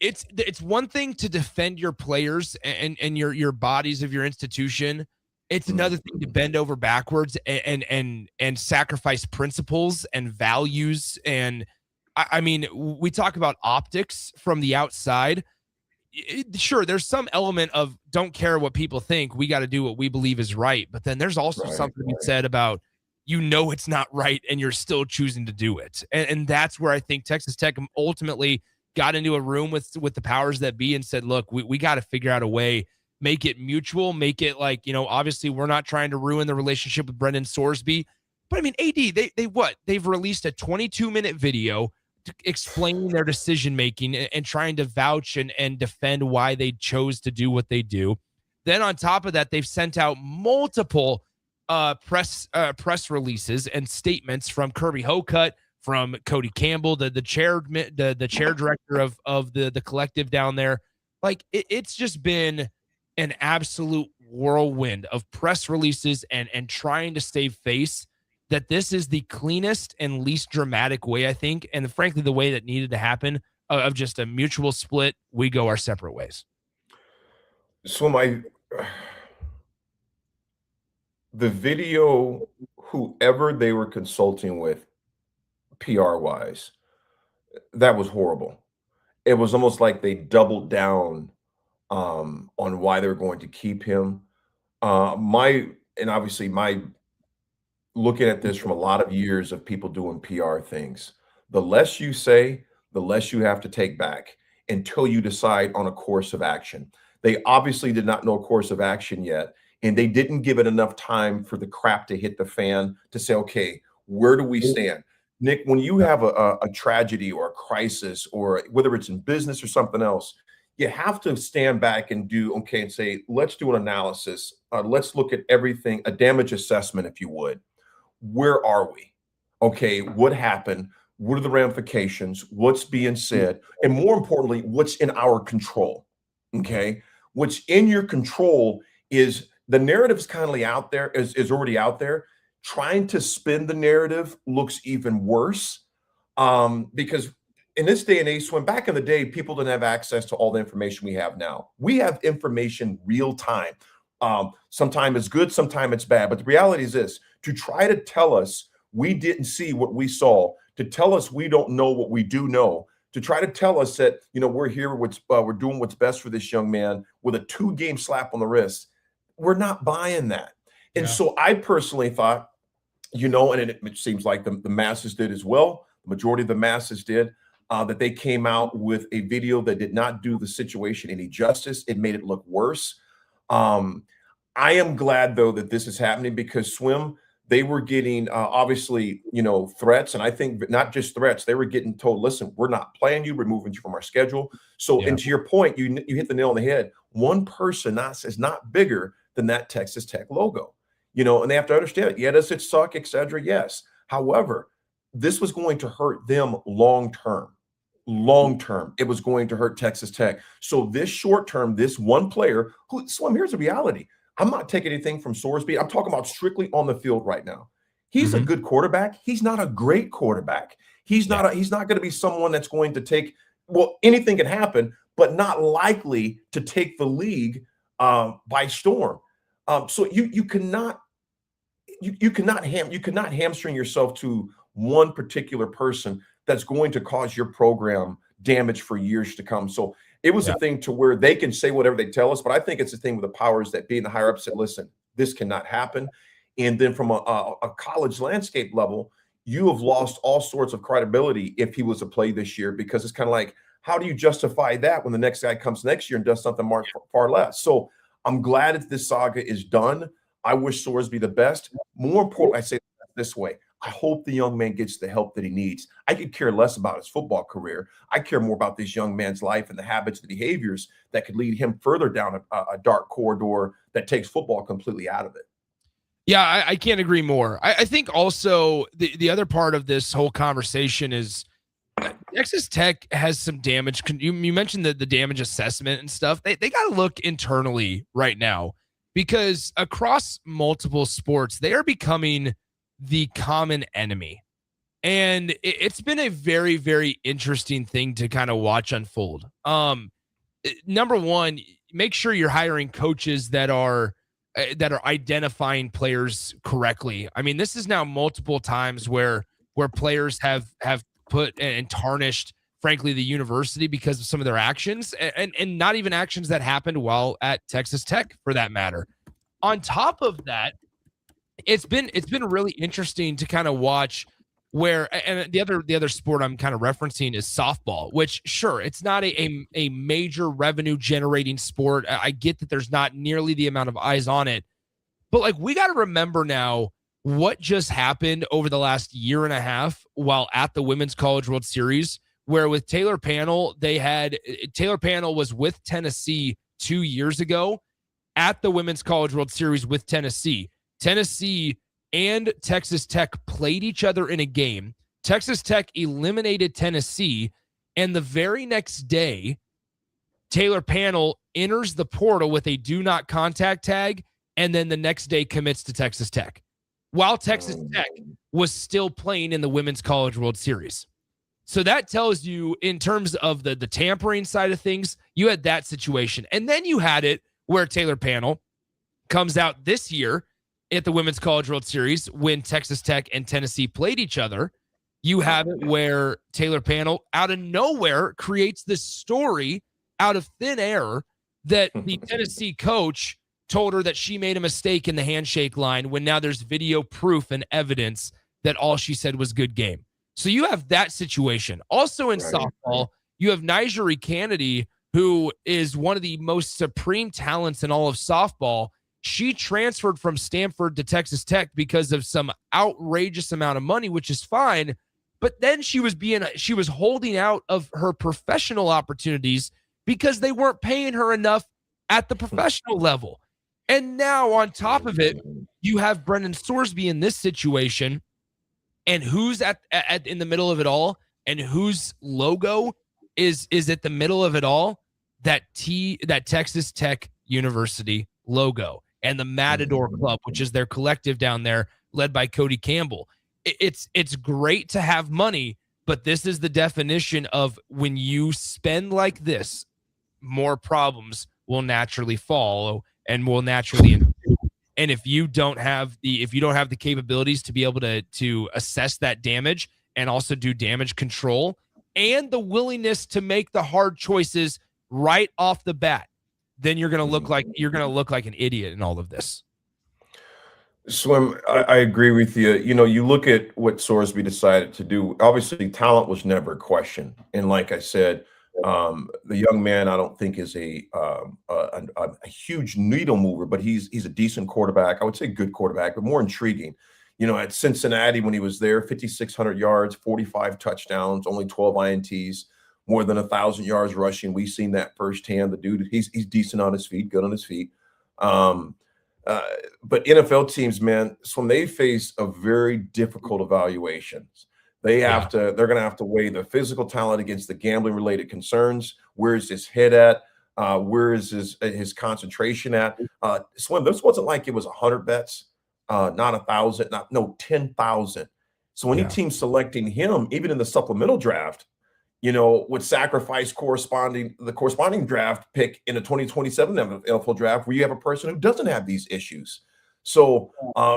It's one thing to defend your players and your bodies of your institution. It's another thing to bend over backwards and sacrifice principles and values. And I mean, we talk about optics from the outside. Sure, there's some element of don't care what people think. We got to do what we believe is right. But then there's also something to be said about, it's not right and you're still choosing to do it. And that's where I think Texas Tech ultimately got into a room with the powers that be and said, look, we got to figure out a way, make it mutual, make it like, obviously we're not trying to ruin the relationship with Brendan Sorsby. But I mean, AD, they've released a 22-minute video explaining their decision making and trying to vouch and defend why they chose to do what they do. Then on top of that, they've sent out multiple press releases and statements from Kirby Hocutt, from Cody Campbell, the chair director of the collective down there. Like it's just been an absolute whirlwind of press releases and trying to save face. That this is the cleanest and least dramatic way, I think, and frankly the way that needed to happen, of just a mutual split. We go our separate ways. So the video, whoever they were consulting with, PR wise, that was horrible. It was almost like they doubled down on why they're going to keep him. Obviously my looking at this from a lot of years of people doing PR things, the less you say, the less you have to take back until you decide on a course of action. They obviously did not know a course of action yet, and they didn't give it enough time for the crap to hit the fan to say, okay, where do we stand? Nick, when you have a tragedy or a crisis, or whether it's in business or something else, you have to stand back and say, let's do an analysis. Let's look at everything, a damage assessment, if you would. Where are we? Okay, what happened? What are the ramifications? What's being said? And more importantly, what's in our control? Okay, what's in your control is the narrative's kindly out there, is already out there. Trying to spin the narrative looks even worse, because in this day and age, when back in the day, people didn't have access to all the information we have now. We have information real time. Sometimes it's good, sometimes it's bad. But the reality is this: to try to tell us we didn't see what we saw, to tell us we don't know what we do know, to try to tell us that we're here, we're doing what's best for this young man with a 2-game slap on the wrist. We're not buying that. And so I personally thought, and it seems like the masses did as well. The majority of the masses did. That they came out with a video that did not do the situation any justice. It made it look worse. I am glad, though, that this is happening, because Swim, they were getting obviously, threats. And I think not just threats, they were getting told, listen, we're not playing you, we're moving you from our schedule. So, and to your point, you hit the nail on the head. One person is not bigger than that Texas Tech logo, and they have to understand it. Yeah, does it suck, et cetera? Yes. However, this was going to hurt them long term. It was going to hurt Texas Tech. So this short term, this one player Swim, here's the reality. I'm not taking anything from Sorsby. I'm talking about strictly on the field right now. He's a good quarterback. He's not a great quarterback. He's not going to be someone that's going to take, anything can happen, but not likely to take the league by storm. So you cannot hamstring yourself to one particular person that's going to cause your program damage for years to come. So it was a thing to where they can say whatever they tell us, but I think it's a thing with the powers that be and the higher ups said, listen, this cannot happen. And then from a college landscape level, you have lost all sorts of credibility if he was to play this year, because it's kind of like, how do you justify that when the next guy comes next year and does something far less? So I'm glad that this saga is done. I wish Sorsby the best. More important, I say this way: I hope the young man gets the help that he needs. I could care less about his football career. I care more about this young man's life and the habits, the behaviors that could lead him further down a dark corridor that takes football completely out of it. Yeah, I can't agree more. I think also the other part of this whole conversation is Texas Tech has some damage. You mentioned the damage assessment and stuff. They got to look internally right now, because across multiple sports, they are becoming the common enemy. And it's been a very, very interesting thing to kind of watch unfold. Number one, make sure you're hiring coaches that are identifying players correctly. I mean, this is now multiple times where players have put and tarnished, frankly, the university because of some of their actions, and not even actions that happened while at Texas Tech, for that matter. On top of that, it's been really interesting to kind of watch where, and the other sport I'm kind of referencing is softball, which, sure, it's not a major revenue generating sport. I get that there's not nearly the amount of eyes on it, but like, we got to remember now what just happened over the last year and a half while at the Women's College World Series, where with Taylor Pannell, Taylor Pannell was with Tennessee 2 years ago. at the Women's College World Series with Tennessee. Tennessee and Texas Tech played each other in a game. Texas Tech eliminated Tennessee, and the very next day, Taylor Pannell enters the portal with a do not contact tag, and then the next day commits to Texas Tech, while Texas Tech was still playing in the Women's College World Series. So that tells you, in terms of the tampering side of things, you had that situation. And then you had it where Taylor Pannell comes out this year at the Women's College World Series when Texas Tech and Tennessee played each other. You have it where Taylor Pannell, out of nowhere, creates this story out of thin air that the Tennessee coach told her that she made a mistake in the handshake line, when now there's video proof and evidence that all she said was good game. So you have that situation. Also in softball, you have Nigeri Kennedy, who is one of the most supreme talents in all of softball. She transferred from Stanford to Texas Tech because of some outrageous amount of money, which is fine. But then she was holding out of her professional opportunities because they weren't paying her enough at the professional level. And now on top of it, you have Brendan Sorsby in this situation. And who's at in the middle of it all, and whose logo is at the middle of it all? That Texas Tech University logo and the Matador Club, which is their collective down there, led by Cody Campbell. It's great to have money, but this is the definition of when you spend like this, more problems will naturally follow and will naturally ensue. And if you don't have the capabilities to be able to assess that damage and also do damage control and the willingness to make the hard choices right off the bat, then you're going to look like an idiot in all of this. Swim, I agree with you. You know, you look at what Sorsby decided to do. Obviously, talent was never a question, and like I said, the young man, I don't think is a huge needle mover, but he's a decent quarterback. I would say good quarterback, but more intriguing. You know, at Cincinnati when he was there, 5,600 yards, 45 touchdowns, only 12 INTs, more than 1,000 yards rushing. We've seen that firsthand. The dude, he's decent on his feet, good on his feet. But NFL teams, man, so when they face a very difficult evaluations, they're going to have to weigh the physical talent against the gambling related concerns. Where is his head at? Where is his concentration at? Swim, this wasn't like it was 100 bets, not 1,000, 10,000. So any team selecting him, even in the supplemental draft, you know, would sacrifice the corresponding draft pick in a 2027 NFL draft where you have a person who doesn't have these issues. So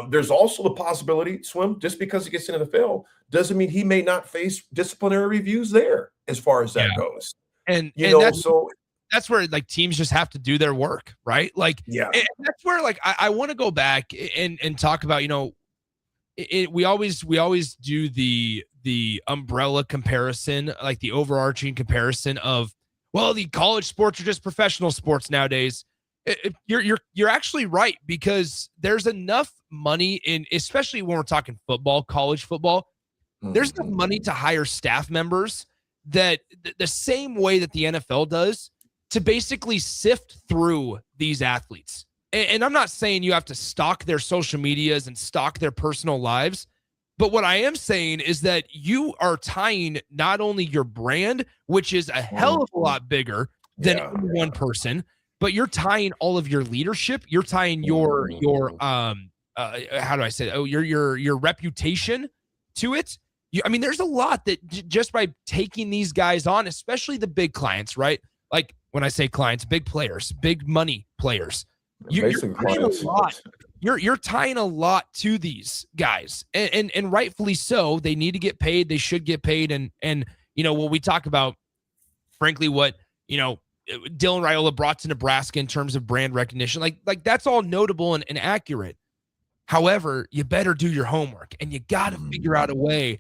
there's also the possibility, Swim, just because he gets in the NFL doesn't mean he may not face disciplinary reviews there as far as that goes. And that's where like teams just have to do their work, right? Like, and that's where like I want to go back and talk about, you know, we always do the umbrella comparison, like the overarching comparison of, well, the college sports are just professional sports nowadays. You're actually right, because there's enough money in, especially when we're talking football, college football, there's enough money to hire staff members that the same way that the NFL does to basically sift through these athletes. And I'm not saying you have to stalk their social medias and stalk their personal lives, but what I am saying is that you are tying not only your brand, which is a hell of a lot bigger than any one person, but you're tying all of your leadership. You're tying your how do I say it? Your reputation to it. I mean, there's a lot that just by taking these guys on, especially the big clients, right? Like when I say clients, big players, big money players. You're tying a lot. You're tying a lot to these guys, and rightfully so. They need to get paid. They should get paid. And you know, when we talk about, frankly, what you know, Dylan Raiola brought to Nebraska in terms of brand recognition, like that's all notable and accurate. However, you better do your homework, and you got to figure out a way.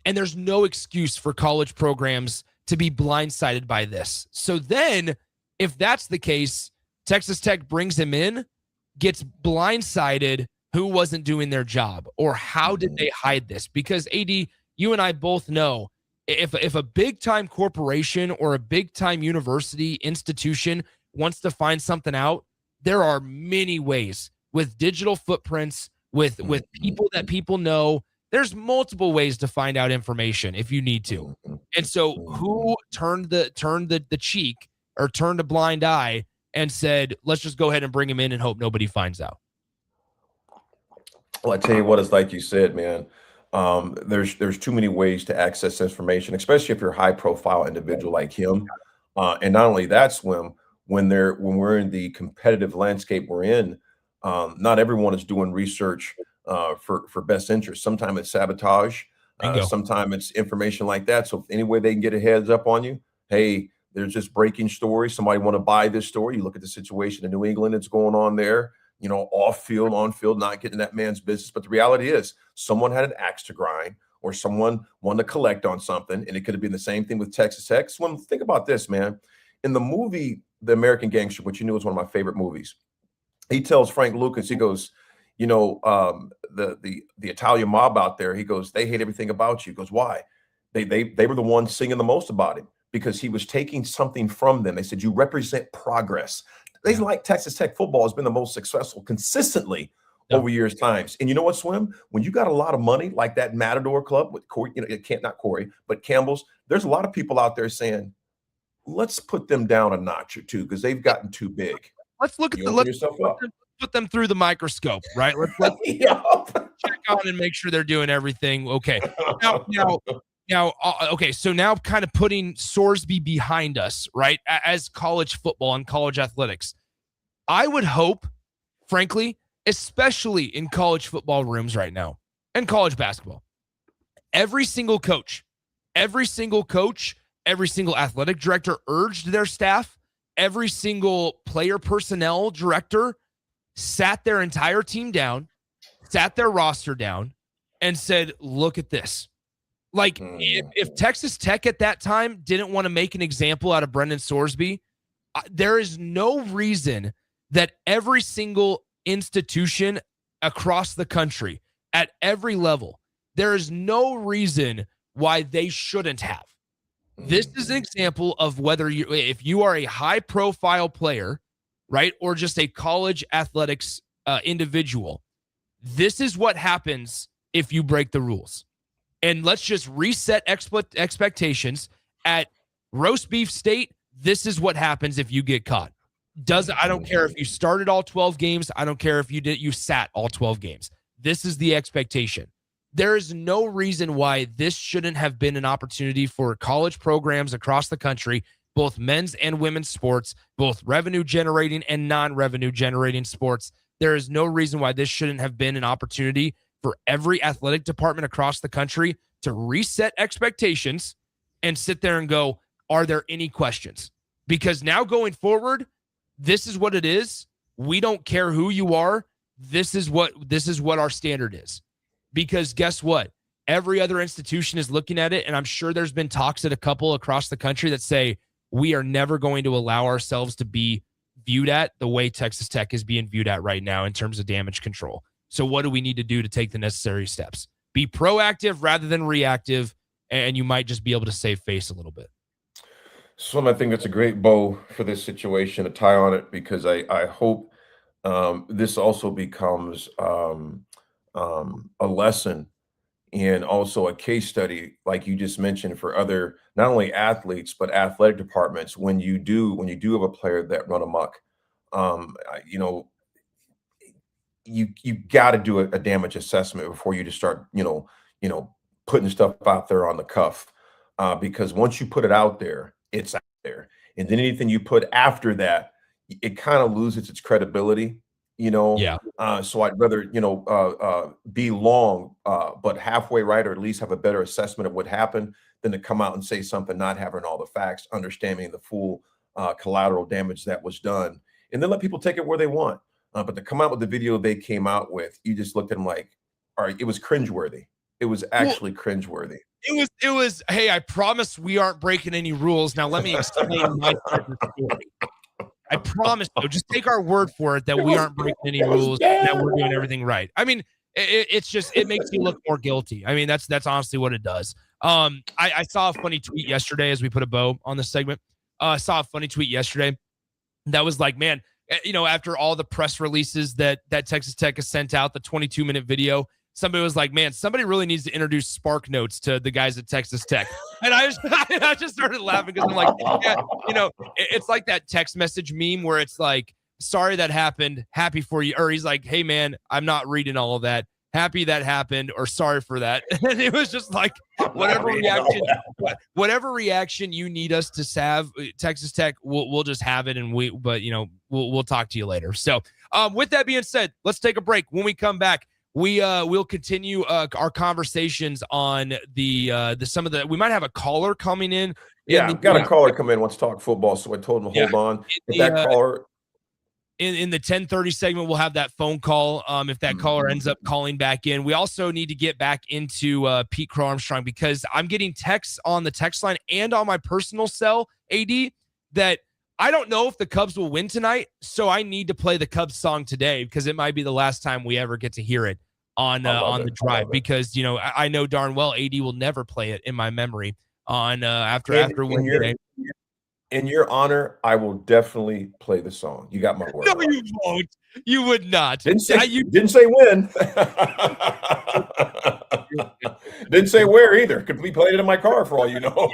And there's no excuse for college programs to be blindsided by this. So then, if that's the case, Texas Tech brings him in, gets blindsided, who wasn't doing their job, or how did they hide this? Because AD, you and I both know if a big time corporation or a big time university institution wants to find something out, There are many ways with digital footprints, with people that people know. There's multiple ways to find out information if you need to. And so who turned the cheek or turned a blind eye and said, let's just go ahead and bring him in and hope nobody finds out? Well, I tell you what, it's like you said, man. There's too many ways to access information, especially if you're a high profile individual like him. And not only that, Swim, when we're in the competitive landscape we're in, not everyone is doing research for best interest. Sometimes it's sabotage. Sometimes it's information like that. So if any way they can get a heads up on you, hey, there's this breaking story. Somebody want to buy this story. You look at the situation in New England that's going on there, off field, on field, not getting that man's business. But the reality is someone had an axe to grind or someone wanted to collect on something. And it could have been the same thing with Texas Tech. So think about this, man. In the movie, The American Gangster, which you knew was one of my favorite movies, he tells Frank Lucas, he goes, the Italian mob out there, he goes, they hate everything about you. He goes, why? They were the ones singing the most about him because he was taking something from them. They said, you represent progress. They like Texas Tech football has been the most successful consistently over years times. And you know what, Swim? When you got a lot of money like that Matador Club with Corey, not Corey, but Campbell's, there's a lot of people out there saying, let's put them down a notch or two because they've gotten too big. Let's look at put them through the microscope, right? Let's check on and make sure they're doing everything okay. Now, okay, so now kind of putting Sorsby behind us, right, as college football and college athletics. I would hope, frankly, especially in college football rooms right now and college basketball, every single coach, every single athletic director urged their staff, every single player personnel director sat their entire team down, sat their roster down, and said, look at this. Like, if Texas Tech at that time didn't want to make an example out of Brendan Sorsby, there is no reason that every single institution across the country at every level, there is no reason why they shouldn't have. This is an example of whether if you are a high profile player, right, or just a college athletics individual, this is what happens if you break the rules. And let's just reset expectations at Roast Beef State. This is what happens if you get caught. I don't care if you started all 12 games. I don't care if you sat all 12 games. This is the expectation. There is no reason why this shouldn't have been an opportunity for college programs across the country, both men's and women's sports, both revenue generating and non-revenue generating sports. There is no reason why this shouldn't have been an opportunity for every athletic department across the country to reset expectations and sit there and go, are there any questions? Because now going forward, this is what it is. We don't care who you are. This is what our standard is. Because guess what? Every other institution is looking at it, and I'm sure there's been talks at a couple across the country that say we are never going to allow ourselves to be viewed at the way Texas Tech is being viewed at right now in terms of damage control. So what do we need to do to take the necessary steps? Be proactive rather than reactive, and you might just be able to save face a little bit. So I think that's a great bow for this situation to tie on it, because I hope this also becomes a lesson and also a case study, like you just mentioned, for other, not only athletes, but athletic departments. When you do have a player that run amok, you got to do a damage assessment before you just start, putting stuff out there on the cuff, because once you put it out there, it's out there, and then anything you put after that, it kind of loses its credibility. Yeah. So I'd rather, be long, but halfway right, or at least have a better assessment of what happened, than to come out and say something not having all the facts, understanding the full collateral damage that was done, and then let people take it where they want. But to come out with the video they came out with, you just looked at them like, all right, it was cringeworthy. It was actually cringeworthy. It was, hey, I promise we aren't breaking any rules. Now let me explain my side of the story. I promise, though, just take our word for it that we aren't breaking any rules, that we're doing everything right. I mean, it makes you look more guilty. I mean, that's honestly what it does. I saw a funny tweet yesterday as we put a bow on this segment. I saw a funny tweet yesterday that was like, man, after all the press releases that Texas Tech has sent out, the 22-minute video, somebody was like, man, somebody really needs to introduce Spark Notes to the guys at Texas Tech. And I just started laughing because I'm like, yeah, it's like that text message meme where it's like, sorry that happened, happy for you. Or he's like, hey, man, I'm not reading all of that. Happy that happened, or sorry for that. And it was just like whatever reaction you need us to have, Texas Tech, we'll just have it, and we'll talk to you later. So with that being said, let's take a break. When we come back, we'll continue our conversations on we might have a caller coming in. Yeah, got a caller come in, wants to talk football, so I told him to hold on. If that caller. In the 10:30 segment, we'll have that phone call if that caller ends up calling back in. We also need to get back into Pete Crow Armstrong, because I'm getting texts on the text line and on my personal cell, AD, that I don't know if the Cubs will win tonight, so I need to play the Cubs song today, because it might be the last time we ever get to hear it on the drive, because I know darn well AD will never play it in my memory on after Wednesday. In your honor, I will definitely play the song. You got my word. No, you won't. You would not. Didn't say when. Didn't say where either. Could be played it in my car for all you know.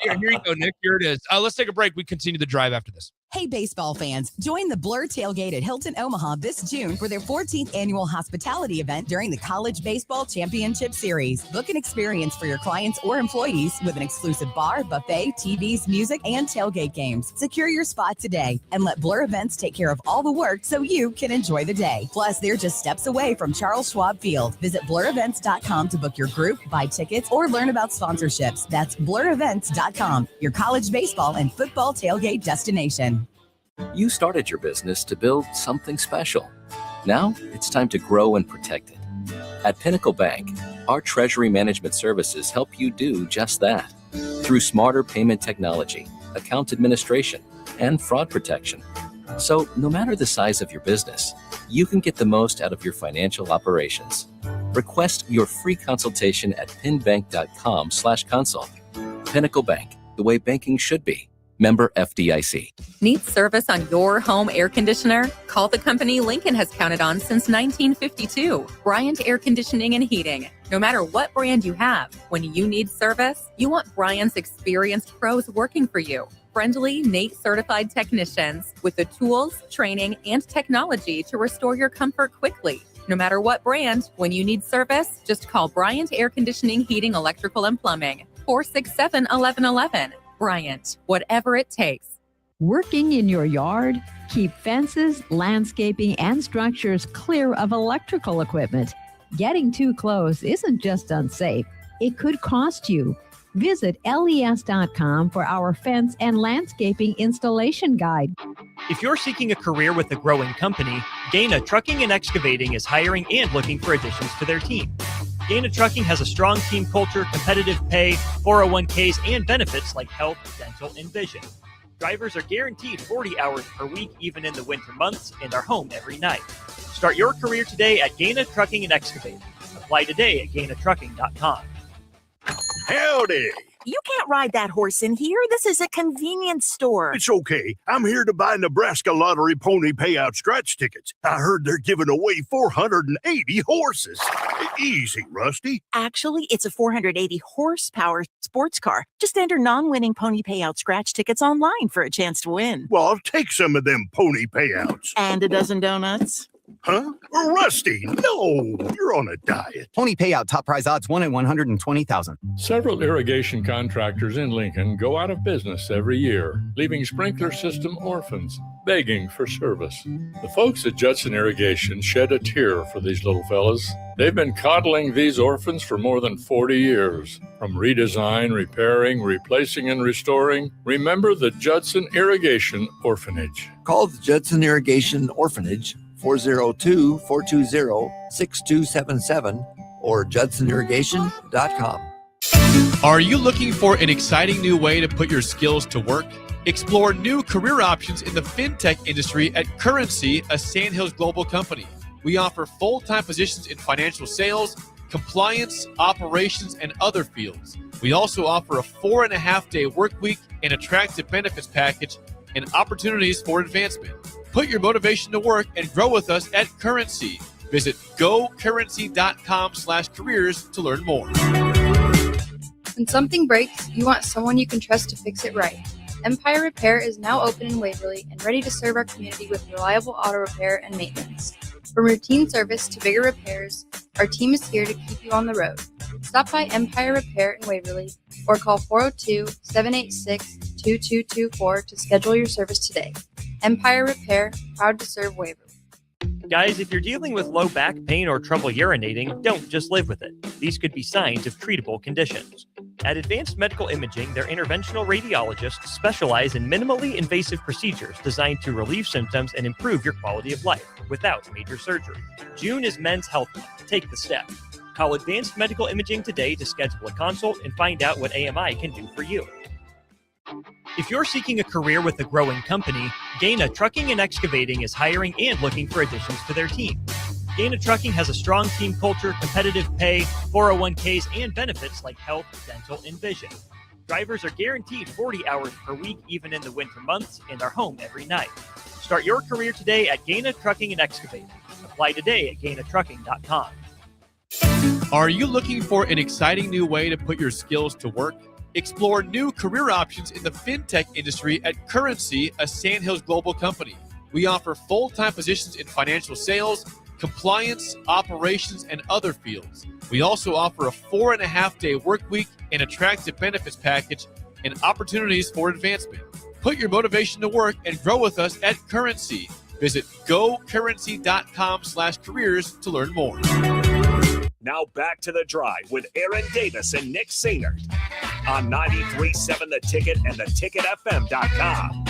Here you go, Nick. Here it is. Let's take a break. We continue the drive after this. Hey, baseball fans, join the Blur Tailgate at Hilton Omaha this June for their 14th annual hospitality event during the College Baseball Championship Series. Book an experience for your clients or employees with an exclusive bar, buffet, TVs, music, and tailgate games. Secure your spot today and let Blur Events take care of all the work so you can enjoy the day. Plus, they're just steps away from Charles Schwab Field. Visit blurevents.com to book your group, buy tickets, or learn about sponsorships. That's blurevents.com, your college baseball and football tailgate destination. You started your business to build something special. Now it's time to grow and protect it. At Pinnacle Bank, our treasury management services help you do just that. Through smarter payment technology, account administration, and fraud protection. So no matter the size of your business, you can get the most out of your financial operations. Request your free consultation at pinbank.com/consult. Pinnacle Bank, the way banking should be. Member FDIC. Need service on your home air conditioner? Call the company Lincoln has counted on since 1952. Bryant Air Conditioning and Heating. No matter what brand you have, when you need service, you want Bryant's experienced pros working for you. Friendly, NATE certified technicians with the tools, training, and technology to restore your comfort quickly. No matter what brand, when you need service, just call Bryant Air Conditioning, Heating, Electrical, and Plumbing. 467-1111. Bryant, whatever it takes. Working in your yard? Keep fences, landscaping, and structures clear of electrical equipment. Getting too close isn't just unsafe, it could cost you. Visit les.com for our fence and landscaping installation guide. If you're seeking a career with a growing company, Gaina Trucking and Excavating is hiring and looking for additions to their team. Gaina Trucking has a strong team culture, competitive pay, 401ks, and benefits like health, dental, and vision. Drivers are guaranteed 40 hours per week, even in the winter months, and are home every night. Start your career today at Gaina Trucking and Excavating. Apply today at GainaTrucking.com. Howdy. You can't ride that horse in here. This is a convenience store. It's okay. I'm here to buy Nebraska Lottery Pony Payout scratch tickets. I heard they're giving away 480 horses. Easy, Rusty. Actually, it's a 480 horsepower sports car. Just enter non-winning pony payout scratch tickets online for a chance to win. Well, I'll take some of them pony payouts. And a dozen donuts. Huh? Rusty, no, you're on a diet. Pony payout, top prize odds 1 in 120,000. Several irrigation contractors in Lincoln go out of business every year, leaving sprinkler system orphans, begging for service. The folks at Judson Irrigation shed a tear for these little fellas. They've been coddling these orphans for more than 40 years. From redesign, repairing, replacing, and restoring, remember the Judson Irrigation Orphanage. Call the Judson Irrigation Orphanage 402-420-6277 or judsonirrigation.com. Are you looking for an exciting new way to put your skills to work? Explore new career options in the fintech industry at Currency, a Sandhills global company. We offer full-time positions in financial sales, compliance, operations, and other fields. We also offer a 4.5-day work week, an attractive benefits package, and opportunities for advancement. Put your motivation to work and grow with us at Currency. Visit gocurrency.com/careers to learn more. When something breaks, you want someone you can trust to fix it right. Empire Repair is now open in Waverly and ready to serve our community with reliable auto repair and maintenance. From routine service to bigger repairs, our team is here to keep you on the road. Stop by Empire Repair in Waverly or call 402-786-2224 to schedule your service today. Empire Repair, proud to serve Waverly. Guys, if you're dealing with low back pain or trouble urinating, don't just live with it. These could be signs of treatable conditions. At Advanced Medical Imaging, their interventional radiologists specialize in minimally invasive procedures designed to relieve symptoms and improve your quality of life without major surgery. June is Men's Health Month. Take the step. Call Advanced Medical Imaging today to schedule a consult and find out what AMI can do for you. If you're seeking a career with a growing company, Gaina Trucking and Excavating is hiring and looking for additions to their team. Gaina Trucking has a strong team culture, competitive pay, 401ks, and benefits like health, dental, and vision. Drivers are guaranteed 40 hours per week, even in the winter months, and are home every night. Start your career today at Gaina Trucking and Excavating. Apply today at GainaTrucking.com. Are you looking for an exciting new way to put your skills to work? Explore new career options in the fintech industry at Currency, a Sandhills global company. We offer full-time positions in financial sales, compliance, operations, and other fields. We also offer a 4.5-day work week, an attractive benefits package, and opportunities for advancement. Put your motivation to work and grow with us at Currency. Visit gocurrency.com/careers to learn more. Now back to the drive with Aaron Davis and Nick Sainert on 93.7 The Ticket and theticketfm.com.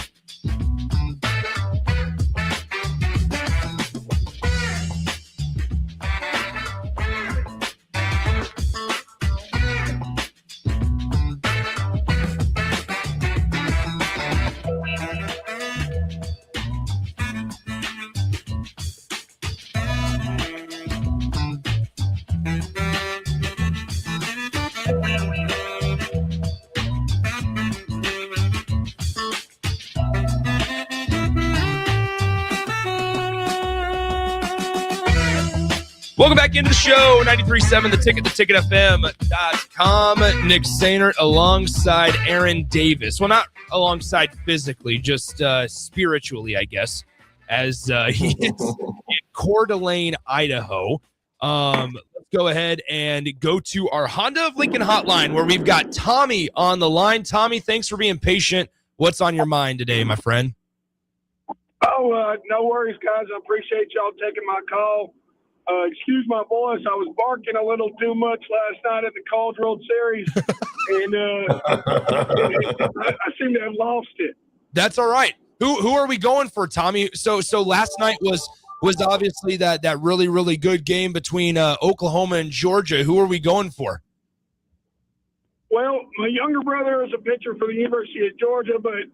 Welcome back into the show, 93.7 The Ticket, theticketfm.com. Nick Sainert alongside Aaron Davis. Well, not alongside physically, just spiritually, I guess, as he is in Coeur d'Alene, Idaho. Let's go ahead and go to our Honda of Lincoln hotline where we've got Tommy on the line. Tommy, thanks for being patient. What's on your mind today, my friend? Oh, no worries, guys. I appreciate y'all taking my call. Excuse my voice. I was barking a little too much last night at the College World Series, and I seem to have lost it. That's all right. Who are we going for, Tommy? So last night was obviously that really, really good game between Oklahoma and Georgia. Who are we going for? Well, my younger brother is a pitcher for the University of Georgia, but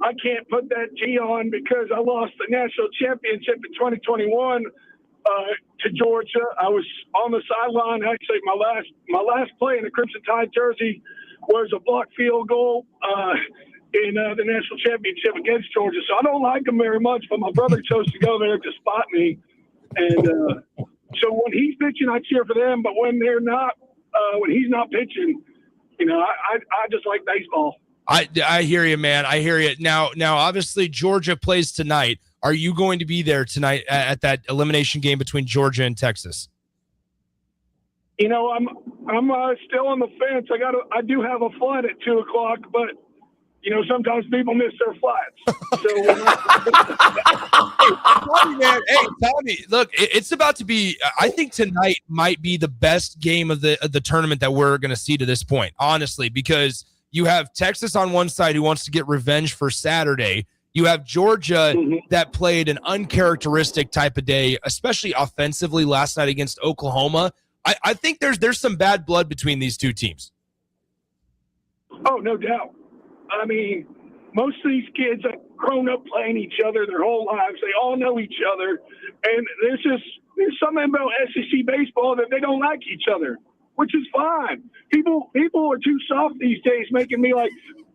I can't put that G on because I lost the national championship in 2021 to Georgia. I was on the sideline. Actually, my last play in the Crimson Tide jersey was a blocked field goal in the national championship against Georgia. So I don't like them very much, but my brother chose to go there to spot me. And so when he's pitching, I cheer for them. But when they're not, when he's not pitching, you know, I just like baseball. I hear you, man. I hear you. Now, obviously, Georgia plays tonight. Are you going to be there tonight at that elimination game between Georgia and Texas? You know, I'm still on the fence. I do have a flight at 2:00, but you know, sometimes people miss their flights. So, hey, Tommy, look, it's about to be. I think tonight might be the best game of the tournament that we're going to see to this point, honestly, because you have Texas on one side who wants to get revenge for Saturday. You have Georgia that played an uncharacteristic type of day, especially offensively last night against Oklahoma. I think there's some bad blood between these two teams. Oh, no doubt. I mean, most of these kids have grown up playing each other their whole lives. They all know each other. And there's something about SEC baseball that they don't like each other. which is fine. People are too soft these days, making me like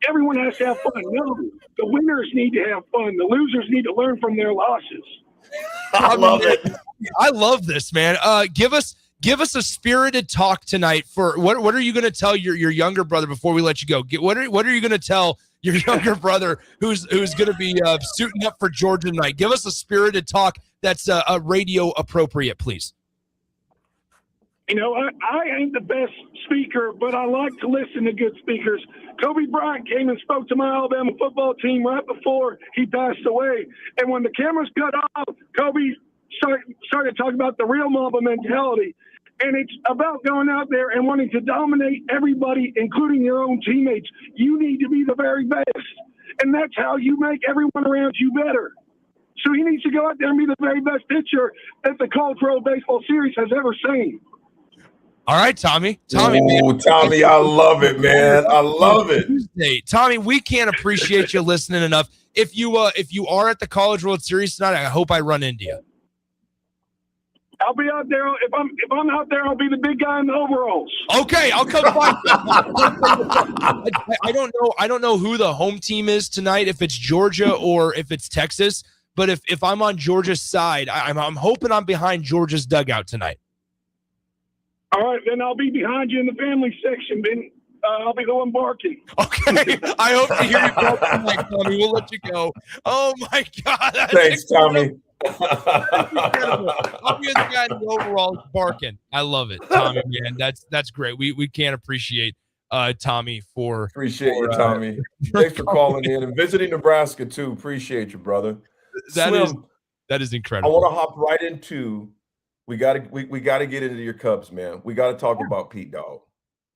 everyone has to have fun. No, the winners need to have fun. The losers need to learn from their losses. I love it. I love this, man. Give us a spirited talk tonight. For what are you going to tell your younger brother before we let you go? What are you going to tell your younger brother who's going to be suiting up for Georgia tonight? Give us a spirited talk that's radio appropriate, please. You know, I ain't the best speaker, but I like to listen to good speakers. Kobe Bryant came and spoke to my Alabama football team right before he passed away. And when the cameras cut off, Kobe started talking about the real Mamba mentality. And it's about going out there and wanting to dominate everybody, including your own teammates. You need to be the very best. And that's how you make everyone around you better. So he needs to go out there and be the very best pitcher that the College World Baseball Series has ever seen. All right, Tommy. Ooh, Tommy, I love it, man. I love it. Hey, Tommy, we can't appreciate you listening enough. If you are at the College World Series tonight, I hope I run into you. I'll be out there. If I'm out there, I'll be the big guy in the overalls. Okay, I'll come by. I don't know who the home team is tonight, if it's Georgia or if it's Texas. But if I'm on Georgia's side, I'm hoping I'm behind Georgia's dugout tonight. All right, then I'll be behind you in the family section, Ben. I'll be the one barking. Okay, I hope to hear you bark tonight, Tommy. We'll let you go. Oh, my God. Thanks, Tommy. I'll be the guy in the overalls barking. I love it, Tommy, man. That's great. We can't appreciate Tommy for... Appreciate you, Tommy. Thanks for calling in and visiting Nebraska, too. Appreciate you, brother. That is incredible. I want to hop right into... We gotta get into your Cubs, man. We gotta talk about Pete Dog.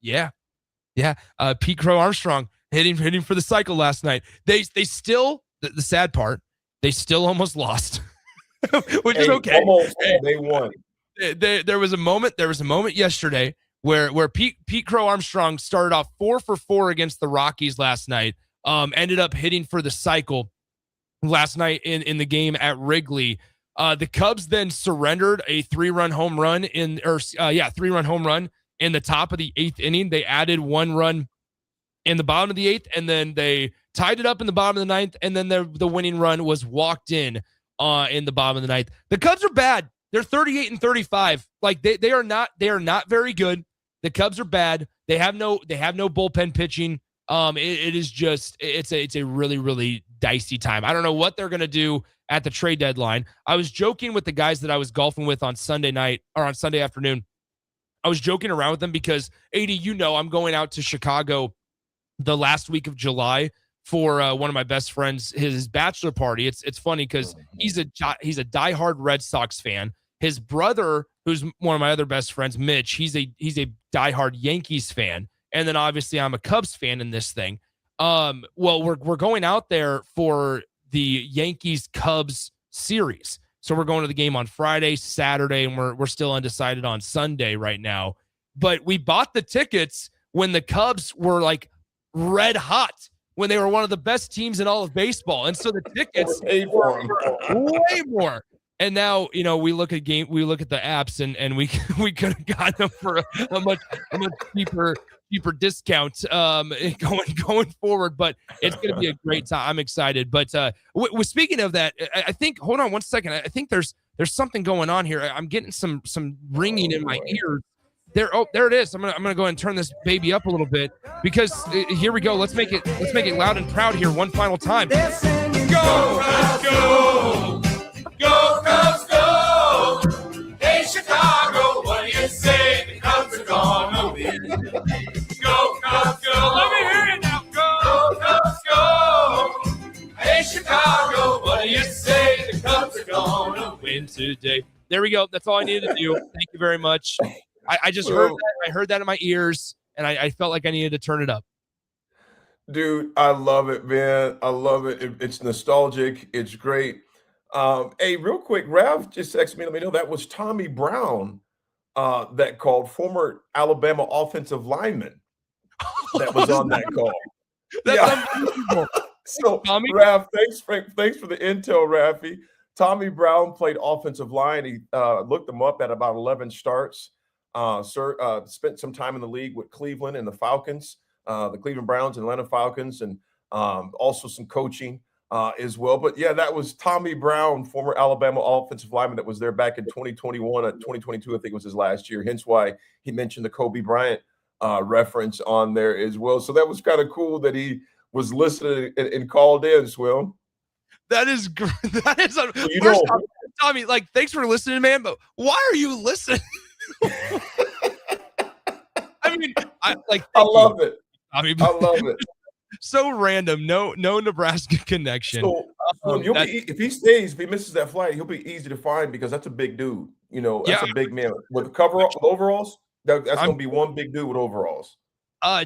Yeah. Pete Crow Armstrong hitting for the cycle last night. They still, the sad part, they still almost lost, which is okay. Almost, they won. There was a moment yesterday where Pete Crow Armstrong started off 4 for 4 against the Rockies last night. Ended up hitting for the cycle last night in the game at Wrigley. The Cubs then surrendered a 3-run home run in the top of the 8th inning. They added 1 run in the bottom of the 8th, and then they tied it up in the bottom of the 9th, and then the winning run was walked in the bottom of the 9th. The Cubs are bad. They're 38-35. Like they are not very good. The Cubs are bad. They have no bullpen pitching. It's a really, really dicey time. I don't know what they're going to do at the trade deadline. I was joking with the guys that I was golfing with on Sunday night or on Sunday afternoon. I was joking around with them because, AD, I'm going out to Chicago the last week of July for one of my best friends, his bachelor party. It's funny because he's a diehard Red Sox fan. His brother, who's one of my other best friends, Mitch, he's a diehard Yankees fan. And then obviously I'm a Cubs fan in this thing. Well, we're going out there for the Yankees-Cubs series. So we're going to the game on Friday, Saturday, and we're still undecided on Sunday right now. But we bought the tickets when the Cubs were like red hot, when they were one of the best teams in all of baseball. And so the tickets were way more. And now, we look at the apps and we could have gotten them for a much cheaper discount going forward, but it's going to be a great time. I'm excited. But speaking of that, I think, hold on one second. I think there's something going on here. I'm getting some ringing in my ears. There it is. I'm gonna go ahead and turn this baby up a little bit because here we go. Let's make it loud and proud here one final time. Go Cubs, go! Go Cubs, go! Hey Chicago, what do you say? The Cubs are gonna win. Go Cubs, go! Let me hear you now. Go Cubs, go! Hey Chicago, what do you say? The Cubs are gonna win today. There we go. That's all I needed to do. Thank you very much. I just heard that. I heard that in my ears, and I felt like I needed to turn it up. Dude, I love it, man. I love it. It's nostalgic. It's great. Hey, real quick, Rav just texted me. Let me know that was Tommy Brown that called, former Alabama offensive lineman that was on that call. That's unbelievable. So, Tommy? Rav, thanks for the intel, Raffy. Tommy Brown played offensive line. He looked him up at about 11 starts. Spent some time in the league with Cleveland and the Falcons, the Cleveland Browns and Atlanta Falcons, and also some coaching as well. But yeah, that was Tommy Brown, former Alabama offensive lineman that was there back in 2021, 2022, I think was his last year. Hence why he mentioned the Kobe Bryant reference on there as well. So that was kind of cool that he was listening and called in, Swill. That is great. That is Tommy, like, thanks for listening, man, but why are you listening? I mean, I love it. I mean, I love it. So random. No Nebraska connection. So if he stays, if he misses that flight, he'll be easy to find because that's a big dude. You know, that's a big man with the overalls. That's going to be one big dude with overalls.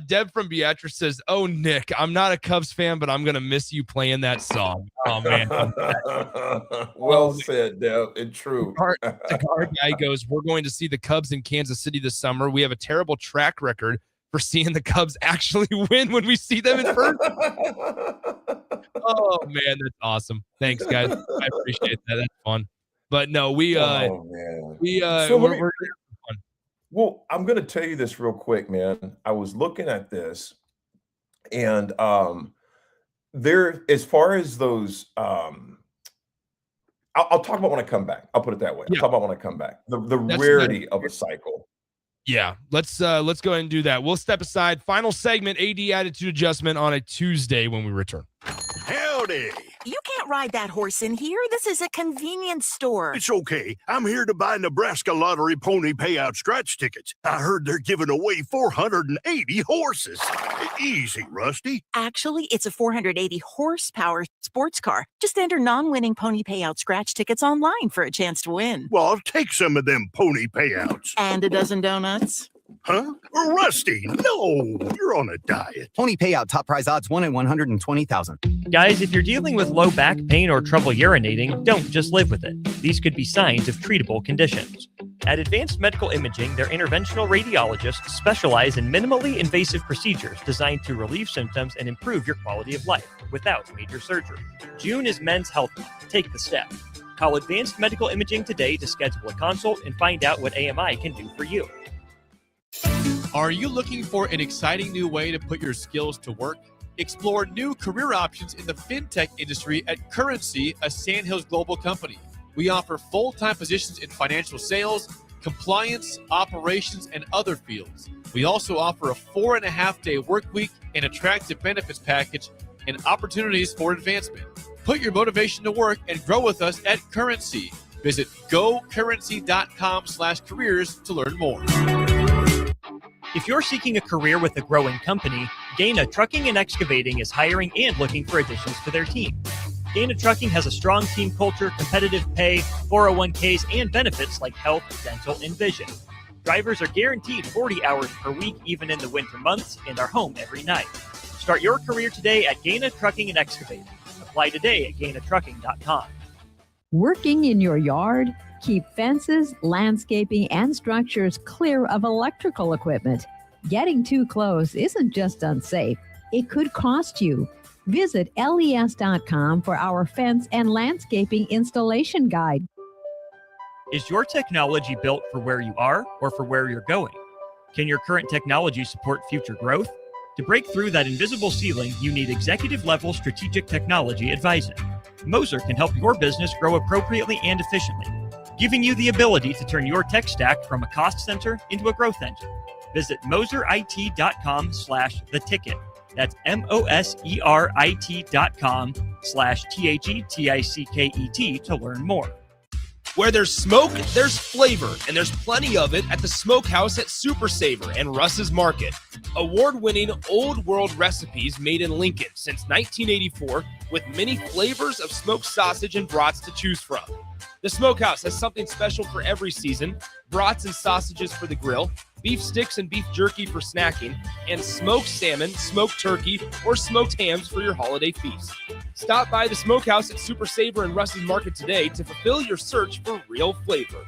Deb from Beatrice says, "Oh, Nick, I'm not a Cubs fan, but I'm gonna miss you playing that song." Oh man, well said, Deb. And true. The card guy goes, "We're going to see the Cubs in Kansas City this summer. We have a terrible track record for seeing the Cubs actually win when we see them in person." Oh man, that's awesome. Thanks, guys. I appreciate that. That's fun. But no, Well, I'm going to tell you this real quick, man. I was looking at this, and there, as far as those, I'll talk about when I come back. I'll put it that way. I'll talk about when I come back. The rarity of a cycle. Yeah, let's go ahead and do that. We'll step aside. Final segment, AD attitude adjustment on a Tuesday when we return. Howdy. You can't ride that horse in here. This is a convenience store. It's okay. I'm here to buy Nebraska Lottery pony payout scratch tickets. I heard they're giving away 480 horses. Easy, Rusty. Actually, it's a 480 horsepower sports car. Just enter non-winning pony payout scratch tickets online for a chance to win. Well, I'll take some of them pony payouts. And a dozen donuts. Huh? Rusty, no, you're on a diet. Pony payout top prize odds 1 in 120,000. Guys, if you're dealing with low back pain or trouble urinating, don't just live with it. These could be signs of treatable conditions. At Advanced Medical Imaging, their interventional radiologists specialize in minimally invasive procedures designed to relieve symptoms and improve your quality of life without major surgery. June is Men's Health Month. Take the step. Call Advanced Medical Imaging today to schedule a consult and find out what AMI can do for you. Are you looking for an exciting new way to put your skills to work? Explore new career options in the fintech industry at Currency, a Sandhills global company. We offer full-time positions in financial sales, compliance, operations, and other fields. We also offer a 4.5-day work week, an attractive benefits package, and opportunities for advancement. Put your motivation to work and grow with us at Currency. Visit gocurrency.com/careers to learn more. If you're seeking a career with a growing company, Gaina Trucking and Excavating is hiring and looking for additions to their team. Gaina Trucking has a strong team culture, competitive pay, 401ks, and benefits like health, dental, and vision. Drivers are guaranteed 40 hours per week, even in the winter months, and are home every night. Start your career today at Gaina Trucking and Excavating. Apply today at GainaTrucking.com. Working in your yard? Keep fences, landscaping, and structures clear of electrical equipment. Getting too close isn't just unsafe, it could cost you. Visit les.com for our fence and landscaping installation guide. Is your technology built for where you are or for where you're going? Can your current technology support future growth? To break through that invisible ceiling, you need executive-level strategic technology advising. Moser can help your business grow appropriately and efficiently, giving you the ability to turn your tech stack from a cost center into a growth engine. Visit moserit.com/theticket. That's moserit.com/THETICKET to learn more. Where there's smoke, there's flavor, and there's plenty of it at the Smokehouse at Super Savor and Russ's Market. Award-winning old world recipes made in Lincoln since 1984 with many flavors of smoked sausage and brats to choose from. The Smokehouse has something special for every season: brats and sausages for the grill, beef sticks and beef jerky for snacking, and smoked salmon, smoked turkey, or smoked hams for your holiday feast. Stop by the Smokehouse at Super Savor and Russ's Market today to fulfill your search for real flavor.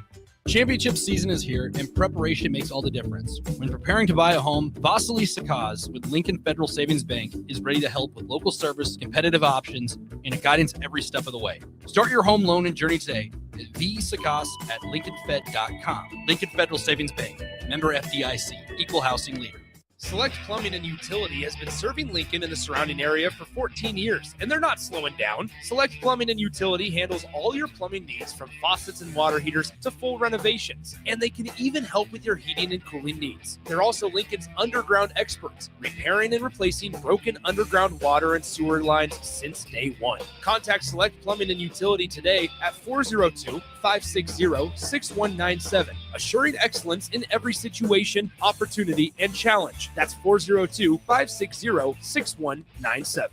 Championship season is here, and preparation makes all the difference. When preparing to buy a home, Vasily Sakaz with Lincoln Federal Savings Bank is ready to help with local service, competitive options, and a guidance every step of the way. Start your home loan and journey today at vsakaz@lincolnfed.com. Lincoln Federal Savings Bank, Member FDIC, Equal Housing Leader. Select Plumbing and Utility has been serving Lincoln and the surrounding area for 14 years, and they're not slowing down. Select Plumbing and Utility handles all your plumbing needs from faucets and water heaters to full renovations, and they can even help with your heating and cooling needs. They're also Lincoln's underground experts, repairing and replacing broken underground water and sewer lines since day one. Contact Select Plumbing and Utility today at 402-560-6197, assuring excellence in every situation, opportunity, and challenge. That's 402-560-6197.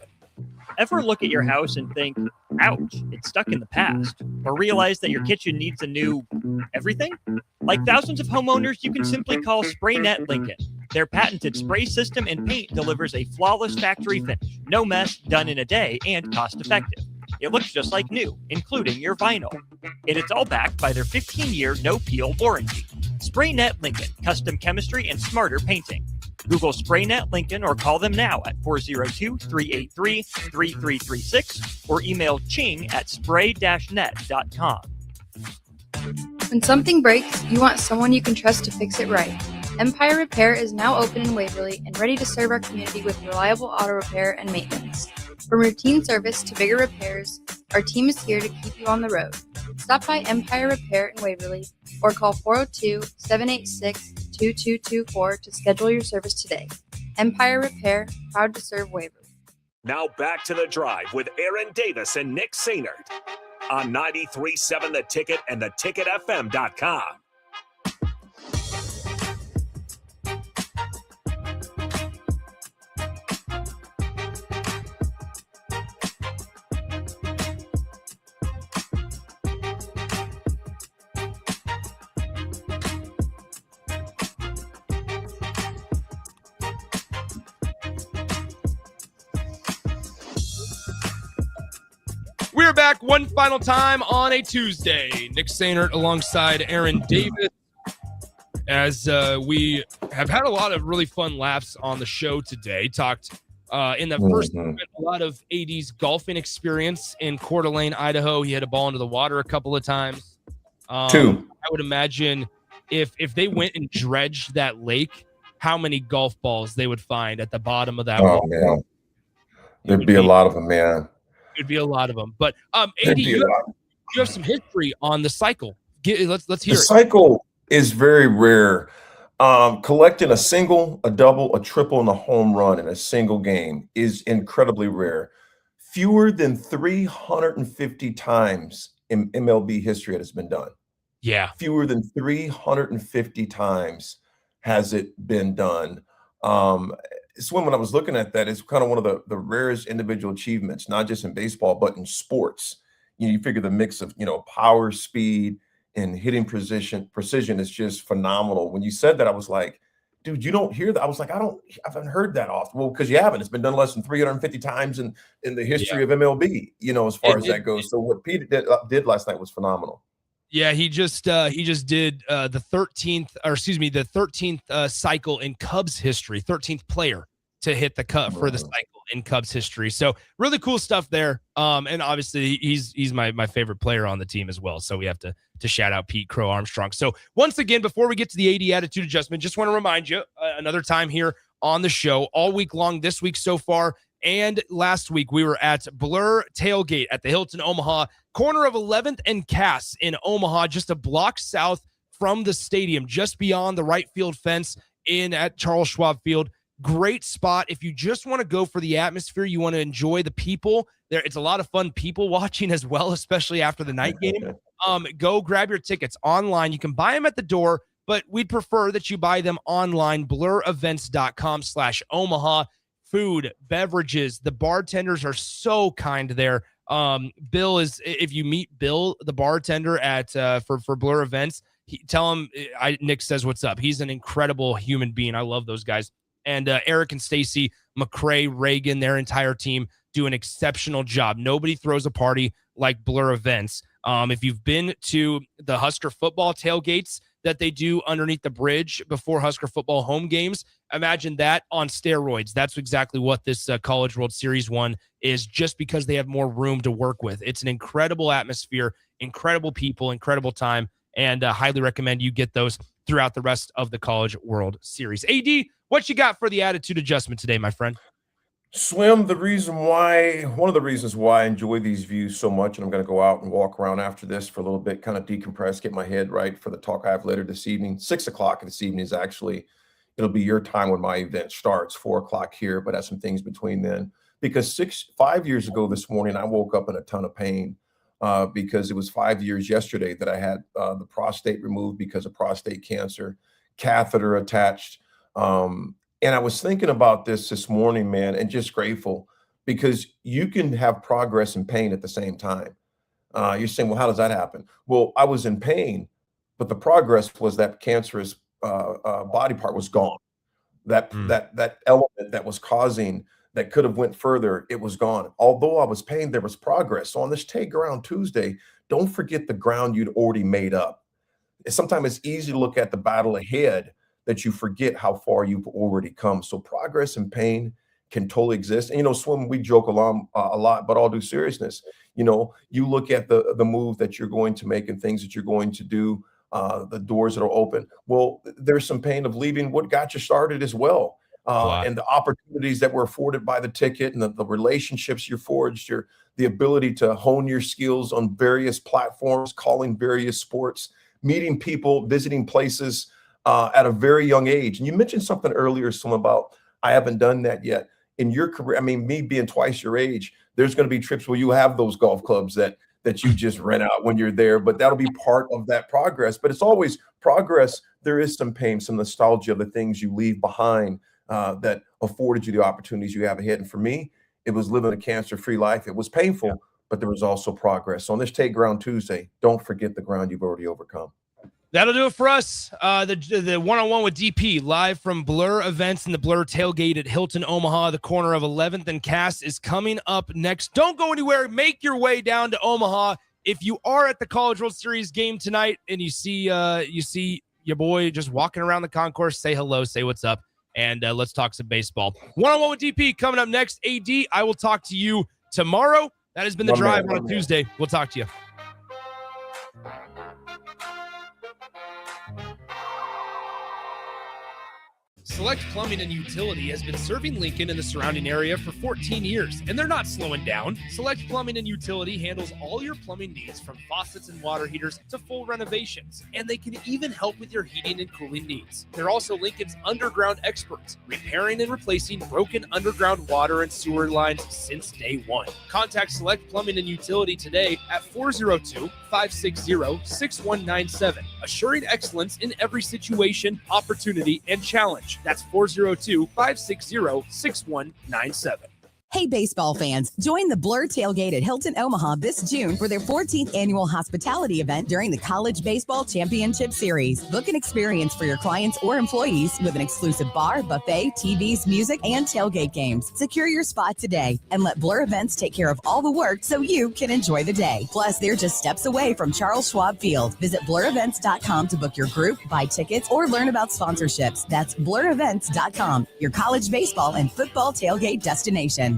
Ever look at your house and think, ouch, it's stuck in the past? Or realize that your kitchen needs a new everything? Like thousands of homeowners, you can simply call SprayNet Lincoln. Their patented spray system and paint delivers a flawless factory finish, no mess, done in a day, and cost-effective. It looks just like new, including your vinyl. And it's all backed by their 15-year no-peel warranty. SprayNet Lincoln, custom chemistry and smarter painting. Google SprayNet Lincoln or call them now at 402-383-3336 or email ching@spray-net.com. When something breaks, you want someone you can trust to fix it right. Empire Repair is now open in Waverly and ready to serve our community with reliable auto repair and maintenance. From routine service to bigger repairs, our team is here to keep you on the road. Stop by Empire Repair in Waverly or call 402-786-2224 to schedule your service today. Empire Repair, proud to serve Waverly. Now back to the drive with Aaron Davis and Nick Sainert on 93.7 The Ticket and theticketfm.com. We're back one final time on a Tuesday. Nick Sainert alongside Aaron Davis. As we have had a lot of really fun laughs on the show today. Talked in the first segment, a lot of AD's golfing experience in Coeur d'Alene, Idaho. He had a ball into the water a couple of times. Two. I would imagine if they went and dredged that lake, how many golf balls they would find at the bottom of that water. Man. There'd be a lot of them, man. It'd be a lot of them. But AD, you have some history on the cycle. Let's hear it. The cycle is very rare. Collecting a single, a double, a triple, and a home run in a single game is incredibly rare. Fewer than 350 times in MLB history it has been done. Yeah. Fewer than 350 times has it been done. When I was looking at that, it's kind of one of the rarest individual achievements, not just in baseball, but in sports. You figure the mix of, power, speed, and hitting precision is just phenomenal. When you said that, I was like, dude, you don't hear that. I was like, I haven't heard that often. Well, because you haven't. It's been done less than 350 times in the history of MLB, as far as that goes. So what Pete did last night was phenomenal. Yeah, he just did the 13th cycle in Cubs history, 13th player to hit the cut for the cycle in Cubs history. So really cool stuff there. And obviously he's my favorite player on the team as well. So we have to shout out Pete Crow Armstrong. So once again, before we get to the AD attitude adjustment, just want to remind you another time here on the show all week long, this week so far. And last week, we were at Blur Tailgate at the Hilton Omaha, corner of 11th and Cass in Omaha, just a block south from the stadium, just beyond the right field fence at Charles Schwab Field. Great spot. If you just want to go for the atmosphere, you want to enjoy the people there. It's a lot of fun people watching as well, especially after the night game. Go grab your tickets online. You can buy them at the door, but we'd prefer that you buy them online, blurevents.com/Omaha. Food, beverages, the bartenders are so kind there. Bill if you meet Bill, the bartender at for Blur Events, tell him Nick says what's up. He's an incredible human being. I love those guys. And Eric and Stacy, McCrae, Reagan, their entire team do an exceptional job. Nobody throws a party like Blur Events. If you've been to the Husker football tailgates that they do underneath the bridge before Husker football home games, imagine that on steroids. That's exactly what this College World Series one is, just because they have more room to work with. It's an incredible atmosphere, incredible people, incredible time, and highly recommend you get those throughout the rest of the College World Series. AD, what you got for the attitude adjustment today, my friend? Swim, one of the reasons why I enjoy these views so much, and I'm going to go out and walk around after this for a little bit, kind of decompress, get my head right for the talk I have later this evening. 6 o'clock this evening is actually, it'll be your time when my event starts, 4 o'clock here, but I have some things between then. Because 5 years ago this morning, I woke up in a ton of pain because it was 5 years yesterday that I had the prostate removed because of prostate cancer, catheter attached. And I was thinking about this morning, man, and just grateful because you can have progress and pain at the same time. You're saying, well, how does that happen? Well, I was in pain, but the progress was that cancerous body part was gone. That element that was causing, that could have went further, it was gone. Although I was pained, there was progress. So on this Take Ground Tuesday, don't forget the ground you'd already made up. Sometimes it's easy to look at the battle ahead that you forget how far you've already come. So progress and pain can totally exist. And, Swim, we joke along a lot, but all due seriousness, you look at the move that you're going to make and things that you're going to do, the doors that are open. Well, there's some pain of leaving what got you started as well. And the opportunities that were afforded by the ticket and the relationships you forged, the ability to hone your skills on various platforms, calling various sports, meeting people, visiting places, at a very young age. And you mentioned something earlier, about I haven't done that yet. In your career, I mean, me being twice your age, there's going to be trips where you have those golf clubs that you just rent out when you're there, but that'll be part of that progress. But it's always progress. There is some pain, some nostalgia of the things you leave behind that afforded you the opportunities you have ahead. And for me, it was living a cancer-free life. It was painful, but there was also progress. So on this Take Ground Tuesday, don't forget the ground you've already overcome. That'll do it for us. The one-on-one with DP live from Blur Events and the Blur Tailgate at Hilton Omaha, the corner of 11th and Cass, is coming up next. Don't go anywhere. Make your way down to Omaha. If you are at the College World Series game tonight and you see your boy just walking around the concourse, say hello, say what's up, and let's talk some baseball. One-on-one with DP coming up next. AD, I will talk to you tomorrow. That has been the drive on a Tuesday. We'll talk to you. Select Plumbing and Utility has been serving Lincoln and the surrounding area for 14 years, and they're not slowing down. Select Plumbing and Utility handles all your plumbing needs, from faucets and water heaters to full renovations, and they can even help with your heating and cooling needs. They're also Lincoln's underground experts, repairing and replacing broken underground water and sewer lines since day one. Contact Select Plumbing and Utility today at 402-560-6197, assuring excellence in every situation, opportunity, and challenge. That's 402-560-6197. Hey, baseball fans, join the Blur Tailgate at Hilton Omaha this June for their 14th annual hospitality event during the College Baseball Championship Series. Book an experience for your clients or employees with an exclusive bar, buffet, TVs, music, and tailgate games. Secure your spot today and let Blur Events take care of all the work so you can enjoy the day. Plus, they're just steps away from Charles Schwab Field. Visit blurevents.com to book your group, buy tickets, or learn about sponsorships. That's blurevents.com, your college baseball and football tailgate destination.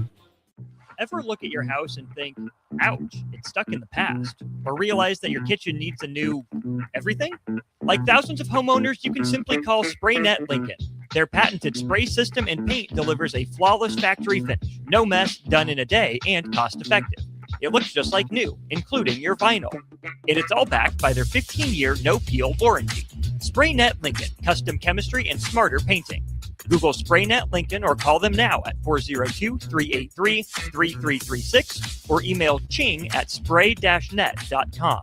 Ever look at your house and think, ouch, it's stuck in the past? Or realize that your kitchen needs a new everything? Like thousands of homeowners, you can simply call SprayNet Lincoln. Their patented spray system and paint delivers a flawless factory finish. No mess, done in a day, and cost-effective. It looks just like new, including your vinyl. And it's all backed by their 15-year no-peel warranty. SprayNet Lincoln, custom chemistry and smarter painting. Google SprayNet Lincoln or call them now at 402-383-3336 or email ching@spray-net.com.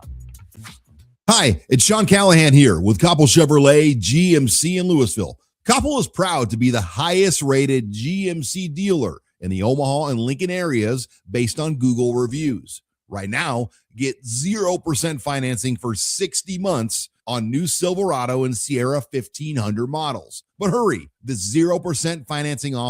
Hi, it's Sean Callahan here with Koppel Chevrolet GMC in Louisville. Koppel is proud to be the highest rated GMC dealer in the Omaha and Lincoln areas based on Google reviews. Right now, get 0% financing for 60 months on new Silverado and Sierra 1500 models. But hurry, the 0% financing offer